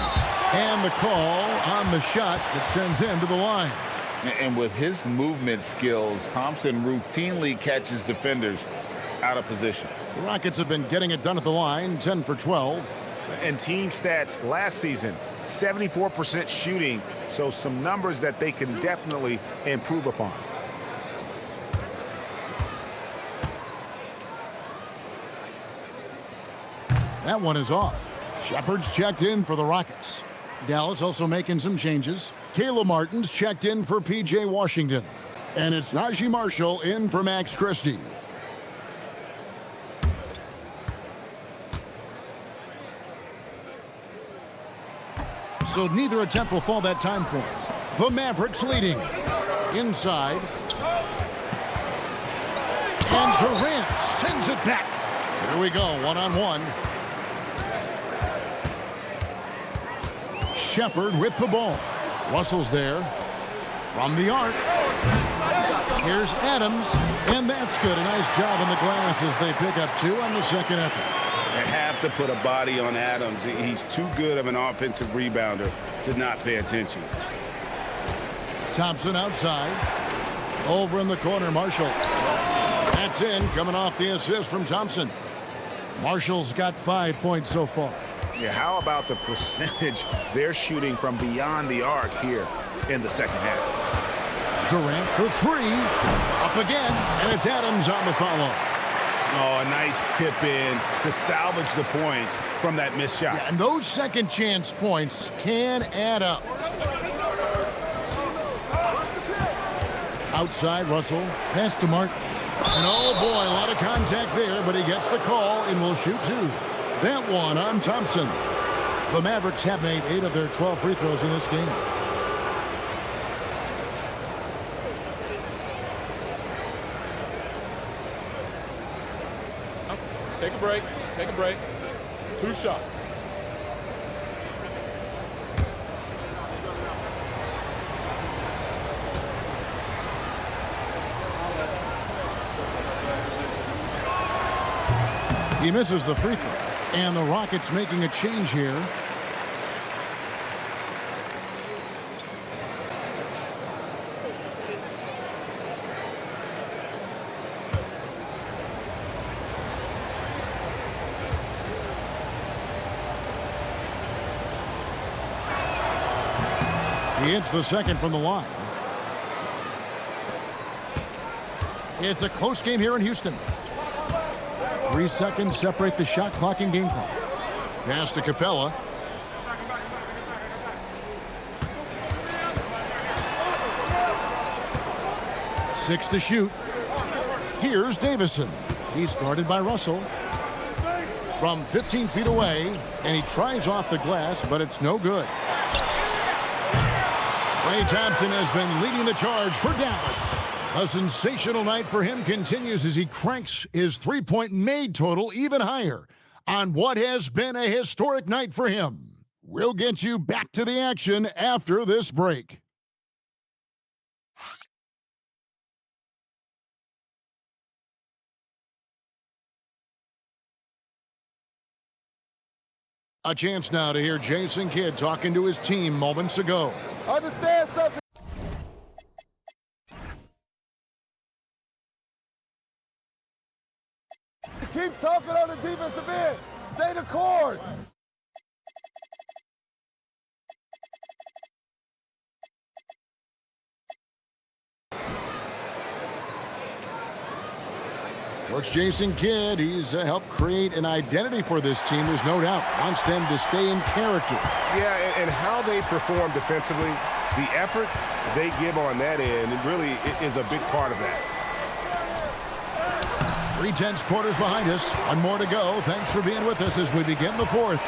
And the call on the shot that sends him to the line.
And with his movement skills, Thompson routinely catches defenders out of position.
The Rockets have been getting it done at the line, 10 for 12.
And team stats last season, 74% shooting, so some numbers that they can definitely improve upon.
That one is off. Shepard's checked in for the Rockets. Dallas also making some changes. Caleb Martin's checked in for P.J. Washington. And it's Najee Marshall in for Max Christie. So neither attempt will fall that time for him. The Mavericks leading. Inside. And Durant sends it back. Here we go, one-on-one. Shepard with the ball. Russell's there from the arc. Here's Adams, and that's good. A nice job on the glass as they pick up 2 on the second effort.
They have to put a body on Adams. He's too good of an offensive rebounder to not pay attention.
Thompson outside. Over in the corner, Marshall. That's in, coming off the assist from Thompson. Marshall's got 5 points so far.
Yeah, how about the percentage they're shooting from beyond the arc here in the second half?
Durant for 3. Up again, and it's Adams on the follow.
Oh, a nice tip in to salvage the points from that missed shot.
Yeah, and those second chance points can add up. Outside, Russell. Pass to Martin. And oh boy, a lot of contact there, but he gets the call and will shoot 2. That one on Thompson. The Mavericks have made 8 of their 12 free throws in this game.
Take a break. Take a break. 2 shots.
He misses the free throw. And the Rockets making a change here. He hits the second from the line. It's a close game here in Houston. 3 seconds separate the shot clock and game clock. Pass to Capella. Six to shoot. Here's Davison. He's guarded by Russell. From 15 feet away, and he tries off the glass, but it's no good. Klay Thompson has been leading the charge for Dallas. A sensational night for him continues as he cranks his three-point made total even higher on what has been a historic night for him. We'll get you back to the action after this break. A chance now to hear Jason Kidd talking to his team moments ago.
Understand something. Keep talking on the defensive end. Stay the course.
Coach Jason Kidd, he's helped create an identity for this team. There's no doubt. Wants them to stay in character.
Yeah, and how they perform defensively, the effort they give on that end, it really is a big part of that.
3/10 quarters behind us. One more to go. Thanks for being with us as we begin the fourth.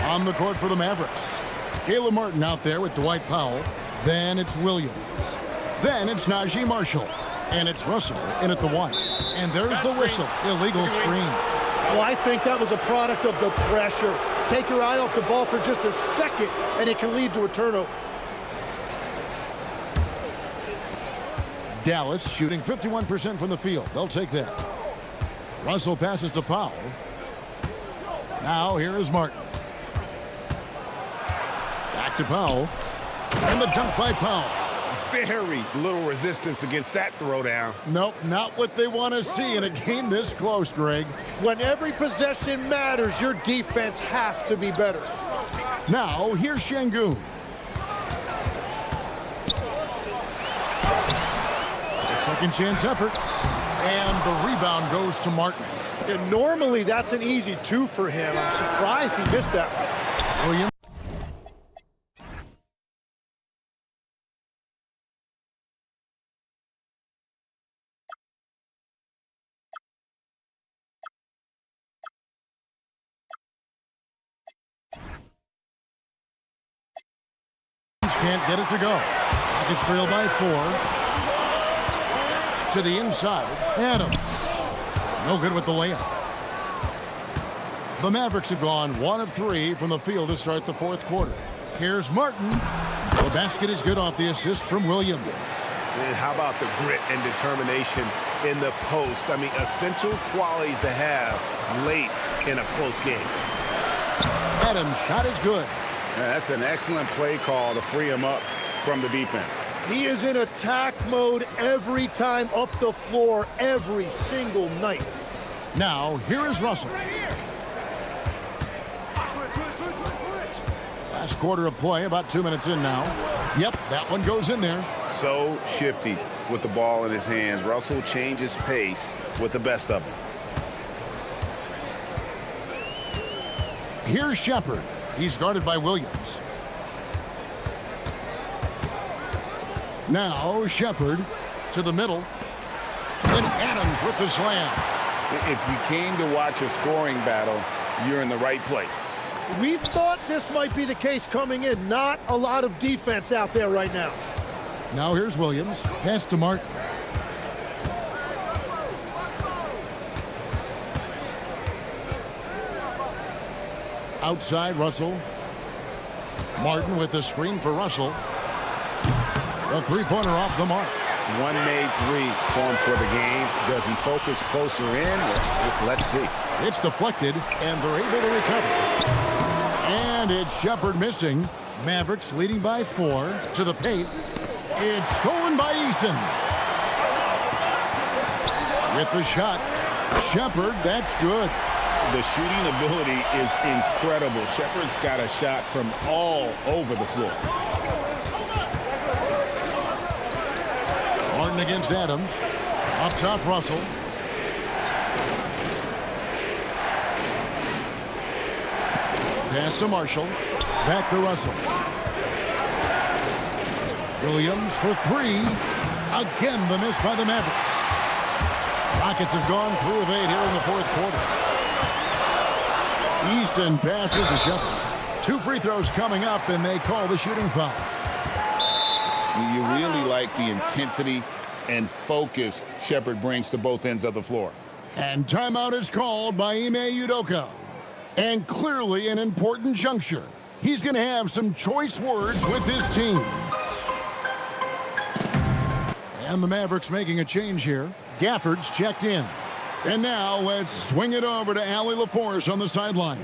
On the court for the Mavericks. Caleb Martin out there with Dwight Powell. Then it's Williams. Then it's Najee Marshall. And it's Russell in at the one. And there's the whistle. Illegal screen.
Well, I think that was a product of the pressure. Take your eye off the ball for just a second, and it can lead to a turnover.
Dallas shooting 51% from the field. They'll take that. Russell passes to Powell. Now here is Martin. Back to Powell. And the dunk by Powell.
Very little resistance against that throwdown.
Nope, not what they want to see in a game this close, Greg.
When every possession matters, your defense has to be better.
Now, here's Sengun. A second chance effort. And the rebound goes to Martin.
And normally, that's an easy 2 for him. I'm surprised he missed that one.
Williams. Can't get it to go. Rockets trail by 4. To the inside. Adams. No good with the layup. The Mavericks have gone 1 of 3 from the field to start the fourth quarter. Here's Martin. The basket is good off the assist from Williams.
And how about the grit and determination in the post. I mean, essential qualities to have late in a close game.
Adams' shot is good.
That's an excellent play call to free him up from the defense.
He is in attack mode every time up the floor, every single night.
Now, here is Russell. Last quarter of play, about 2 minutes in now. Yep, that one goes in there.
So shifty with the ball in his hands. Russell changes pace with the best of them.
Here's Shepard. He's guarded by Williams. Now Shepard to the middle. Then Adams with the slam.
If you came to watch a scoring battle, you're in the right place.
We thought this might be the case coming in. Not a lot of defense out there right now.
Now here's Williams. Pass to Martin. Outside Russell. Martin with the screen for Russell. The three-pointer off the mark.
One made three formed for the game. Does he focus closer in? Let's see.
It's deflected, and they're able to recover. And it's Shepard missing. Mavericks leading by 4 to the paint. It's stolen by Eason. With the shot, Shepard, that's good.
The shooting ability is incredible. Shepard's got a shot from all over the floor.
Martin against Adams. Up top, Russell. Pass to Marshall. Back to Russell. Williams for 3. Again, the miss by the Mavericks. Rockets have gone 3 of 8 here in the fourth quarter. Eason passes to Shepard. 2 free throws coming up, and they call the shooting foul.
You really like the intensity and focus Shepard brings to both ends of the floor.
And timeout is called by Ime Udoka. And clearly an important juncture. He's going to have some choice words with his team. And the Mavericks making a change here. Gafford's checked in. And now let's swing it over to Allie LaForce on the sideline.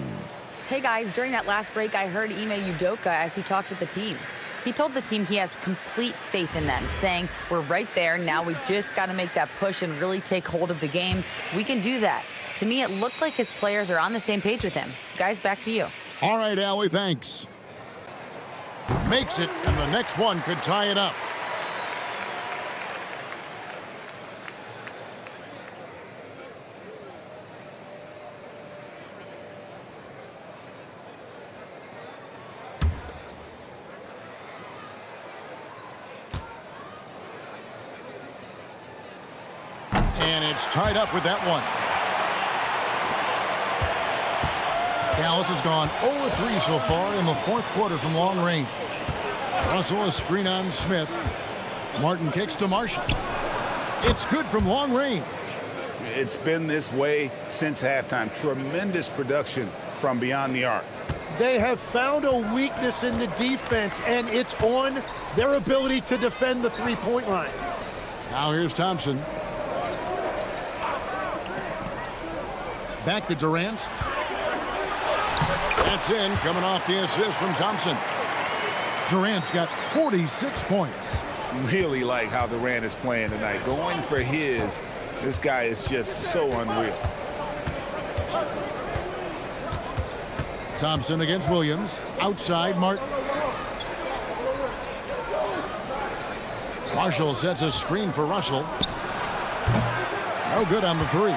Hey guys, during that last break, I heard Ime Udoka as he talked with the team. He told the team he has complete faith in them, saying, we're right there, now we just got to make that push and really take hold of the game. We can do that. To me, it looked like his players are on the same page with him. Guys, back to you.
All right, Allie, thanks. Makes it, and the next one could tie it up. And it's tied up with that one. Dallas has gone 0-3 so far in the fourth quarter from long range. Russell a screen on Smith. Martin kicks to Marshall. It's good from long range.
It's been this way since halftime. Tremendous production from beyond the arc.
They have found a weakness in the defense, and it's on their ability to defend the three-point line.
Now here's Thompson. Back to Durant. That's in, coming off the assist from Thompson. Durant's got 46 points.
Really like how Durant is playing tonight. Going for his, this guy is just so unreal.
Thompson against Williams. Outside, Martin. Marshall sets a screen for Russell. No good on the 3.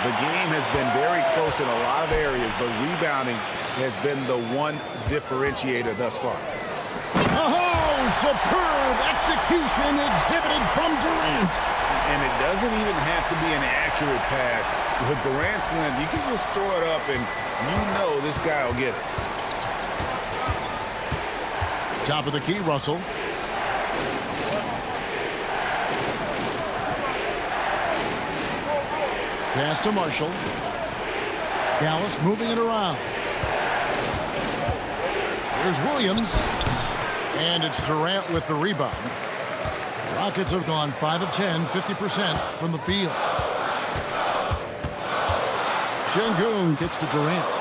The game has been very close in a lot of areas, but rebounding has been the one differentiator thus far.
Oh, superb execution exhibited from Durant.
And it doesn't even have to be an accurate pass. With Durant's length, you can just throw it up and you know this guy will get it.
Top of the key, Russell. Pass to Marshall. Dallas moving it around. Here's Williams. And it's Durant with the rebound. Rockets have gone 5 of 10, 50% from the field. Sengun kicks to Durant.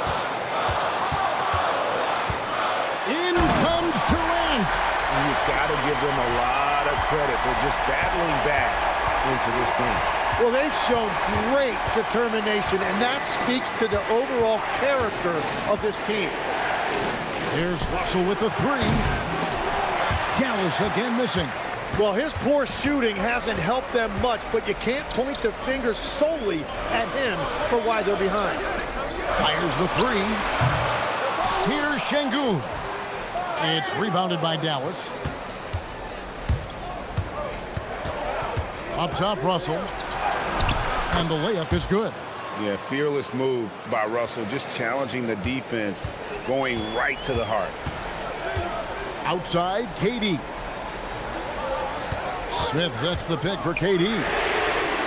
In comes Durant.
And you've got to give them a lot of credit for just battling back into this game.
Well, they've shown great determination, and that speaks to the overall character of this team.
Here's Russell with the three. Dallas again missing.
Well, his poor shooting hasn't helped them much, but you can't point the finger solely at him for why they're behind.
Fires the three. Here's Sengun. It's rebounded by Dallas. Up top, Russell. And the layup is good.
Yeah, fearless move by Russell, just challenging the defense, going right to the heart.
Outside, KD. Smith sets the pick for KD.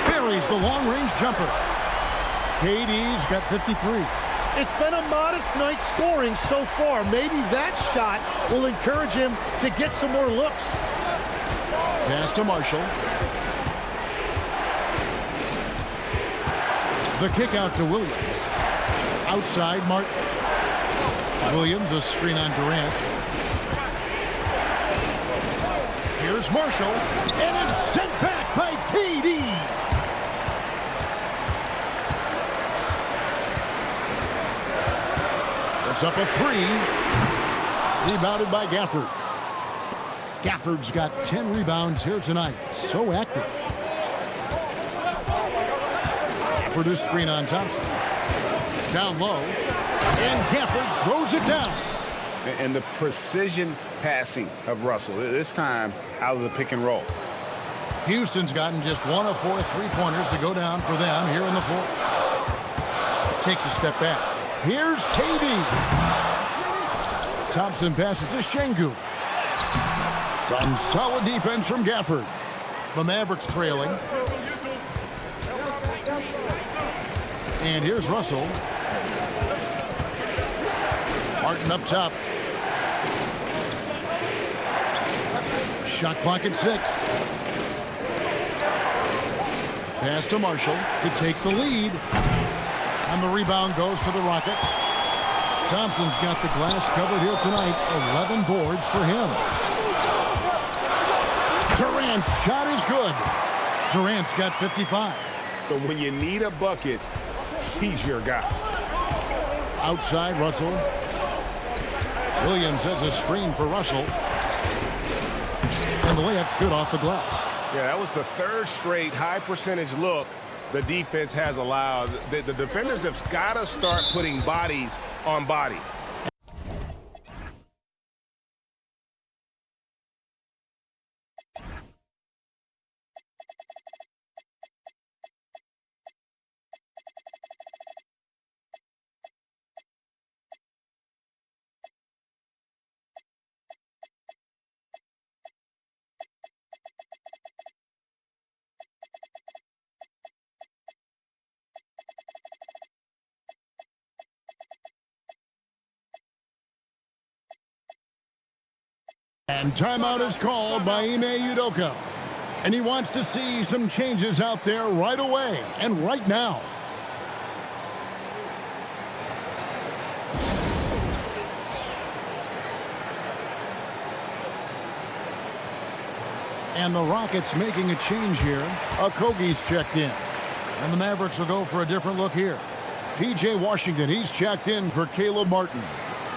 Buries the long-range jumper. KD's got 53.
It's been a modest night scoring so far. Maybe that shot will encourage him to get some more looks.
Pass to Marshall. The kick out to Williams. Outside, Martin. Williams, a screen on Durant. Here's Marshall, and it's sent back by KD. It's up a three. Rebounded by Gafford. Gafford's got 10 rebounds here tonight. So active. For this screen on Thompson. Down low. And Gafford throws it down.
And the precision passing of Russell, this time out of the pick and roll.
Houston's gotten just 1 of 4 three-pointers to go down for them here in the fourth. Takes a step back. Here's KD. Thompson passes to Sengun. Some solid defense from Gafford. The Mavericks trailing. And here's Russell. Martin up top. Shot clock at 6. Pass to Marshall to take the lead. And the rebound goes to the Rockets. Thompson's got the glass covered here tonight. 11 boards for him. Durant's shot is good. Durant's got 55.
But when you need a bucket, he's your guy.
Outside, Russell. Williams has a screen for Russell. And the layup's good off the glass.
Yeah, that was the third straight high percentage look the defense has allowed. The defenders have got to start putting bodies on bodies.
And timeout is called by Ime Udoka. And he wants to see some changes out there right away and right now. And the Rockets making a change here. Okogie's checked in. And the Mavericks will go for a different look here. P.J. Washington, he's checked in for Caleb Martin.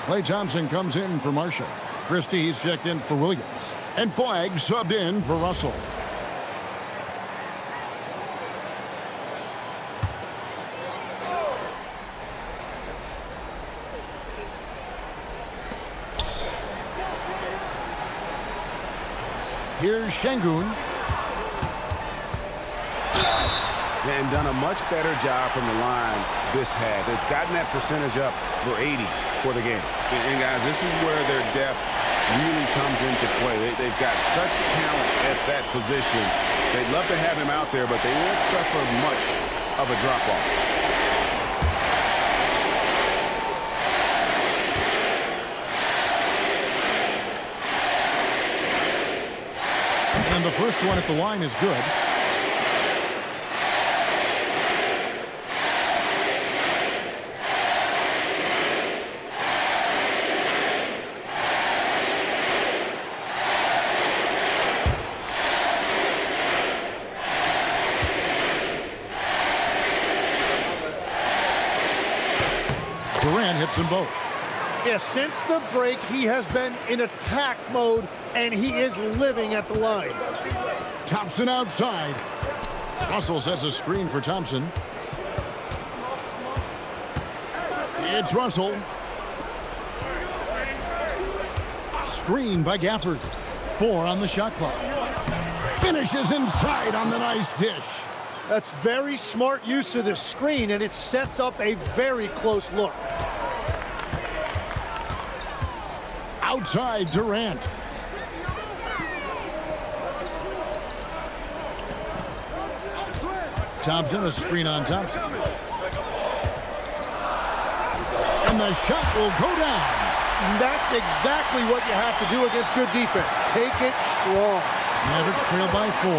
Klay Thompson comes in for Marshall. Christie, he's checked in for Williams. And Flagg subbed in for Russell. Here's Sengun.
And done a much better job from the line this half. They've gotten that percentage up for 80 for the game. And guys, this is where their depth really comes into play. They've got such talent at that position. They'd love to have him out there, but they won't suffer much of a drop-off.
And the the first one at the line is good. Durant hits them both.
Yeah, since the break, he has been in attack mode, and he is living at the line.
Thompson outside. Russell sets a screen for Thompson. It's Russell. Screen by Gafford. 4 on the shot clock. Finishes inside on the nice dish.
That's very smart use of the screen, and it sets up a very close look.
Outside, Durant. Thompson, a screen on Thompson. And the shot will go down.
And that's exactly what you have to do against good defense. Take it strong.
Mavericks trail by 4.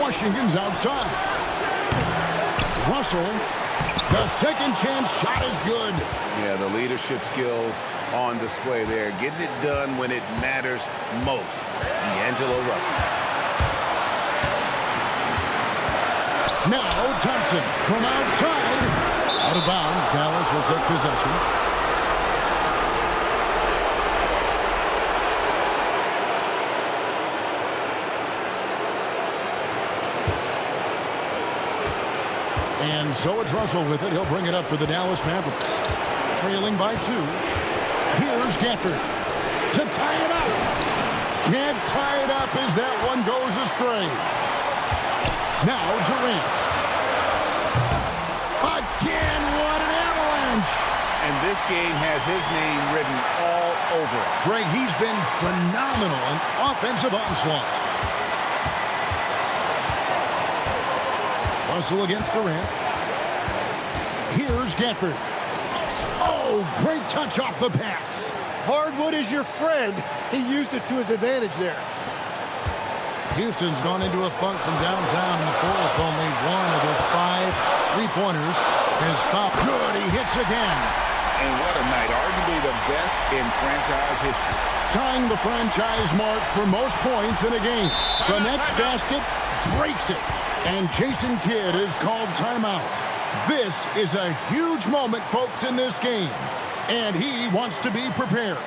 Washington's outside. Russell, the second chance shot is good.
Yeah, the leadership skills on display there. Getting it done when it matters most. D'Angelo Russell.
Now Thompson from outside. Out of bounds. Dallas will take possession. And so it's Russell with it. He'll bring it up for the Dallas Mavericks. Trailing by 2. Here's Gafford to tie it up. Can't tie it up as that one goes astray. Now Durant. Again, what an avalanche.
And this game has his name written all over it.
Greg, he's been phenomenal in offensive onslaught. Russell against Durant. Here's Gafford. Oh, great touch off the pass.
Hardwood is your friend. He used it to his advantage there.
Houston's gone into a funk from downtown in the fourth. Only one of their 5 3-pointers is fouled. Good, he hits again.
And what a night. Arguably the best in franchise history.
Tying the franchise mark for most points in a game. The next basket breaks it. And Jason Kidd is called timeout. This is a huge moment, folks, in this game. And he wants to be prepared.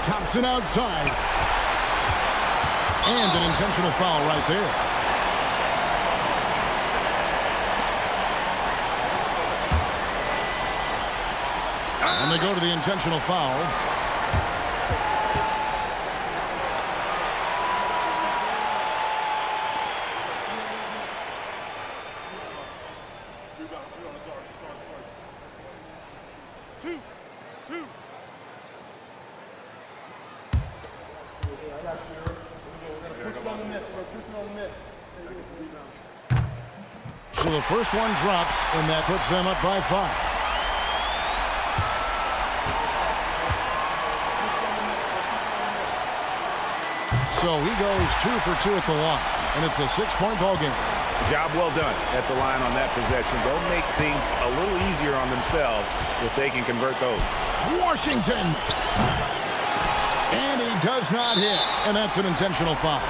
Thompson outside. And an intentional foul right there. And they go to the intentional foul. So the first one drops, and that puts them up by 5. So he goes 2 for 2 at the line, and it's a 6-point ball game.
Job well done at the line on that possession. They'll make things a little easier on themselves if they can convert those.
Washington. And he does not hit, and that's an intentional foul.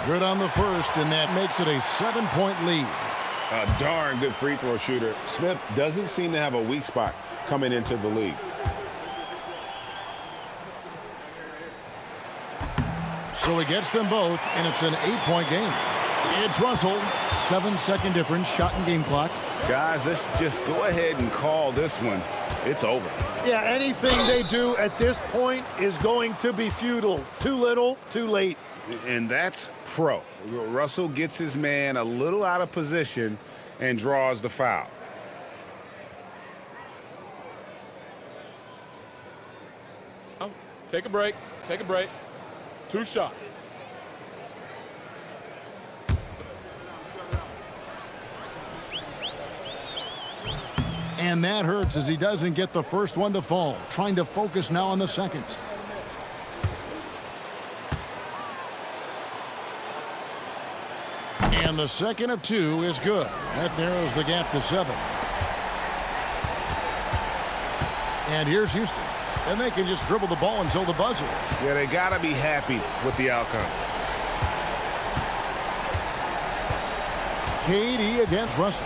Good on the first, and that makes it a 7-point lead.
A darn good free throw shooter. Smith doesn't seem to have a weak spot coming into the league.
So he gets them both, and it's an 8-point game. It's Russell. 7-second difference, shot and game clock.
Guys, let's just go ahead and call this one. It's over.
Yeah, anything they do at this point is going to be futile. Too little, too late.
And that's pro. Russell gets his man a little out of position and draws the foul.
Take a break. Take a break. 2 shots.
And that hurts as he doesn't get the first one to fall. Trying to focus now on the second. And the second of 2 is good. That narrows the gap to 7. And here's Houston. And they can just dribble the ball until the buzzer.
Yeah, they got to be happy with the outcome.
KD against Russell.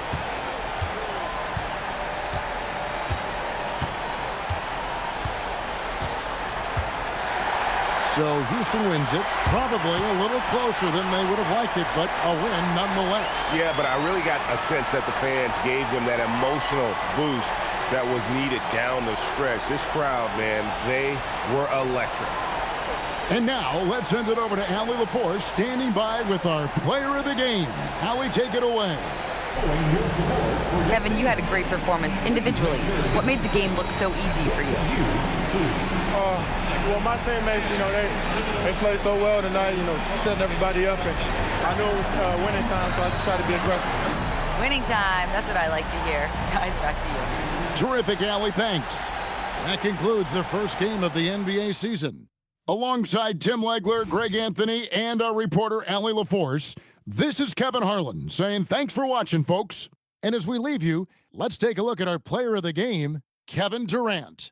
So Houston wins it, probably a little closer than they would have liked it, but a win nonetheless.
Yeah, but I really got a sense that the fans gave them that emotional boost that was needed down the stretch. This crowd, man, they were electric.
And now let's send it over to Allie LaForce, standing by with our player of the game. Allie, take it away.
Kevin, you had a great performance individually. What made the game look so easy for you?
Well, my teammates, they played so well tonight, setting everybody up. And I knew it was winning time, so I just tried to be aggressive.
Winning time, that's what I like to hear. Guys, back to you.
Terrific, Allie, thanks. That concludes the first game of the NBA season. Alongside Tim Legler, Greg Anthony, and our reporter, Allie LaForce, this is Kevin Harlan saying thanks for watching, folks. And as we leave you, let's take a look at our player of the game, Kevin Durant.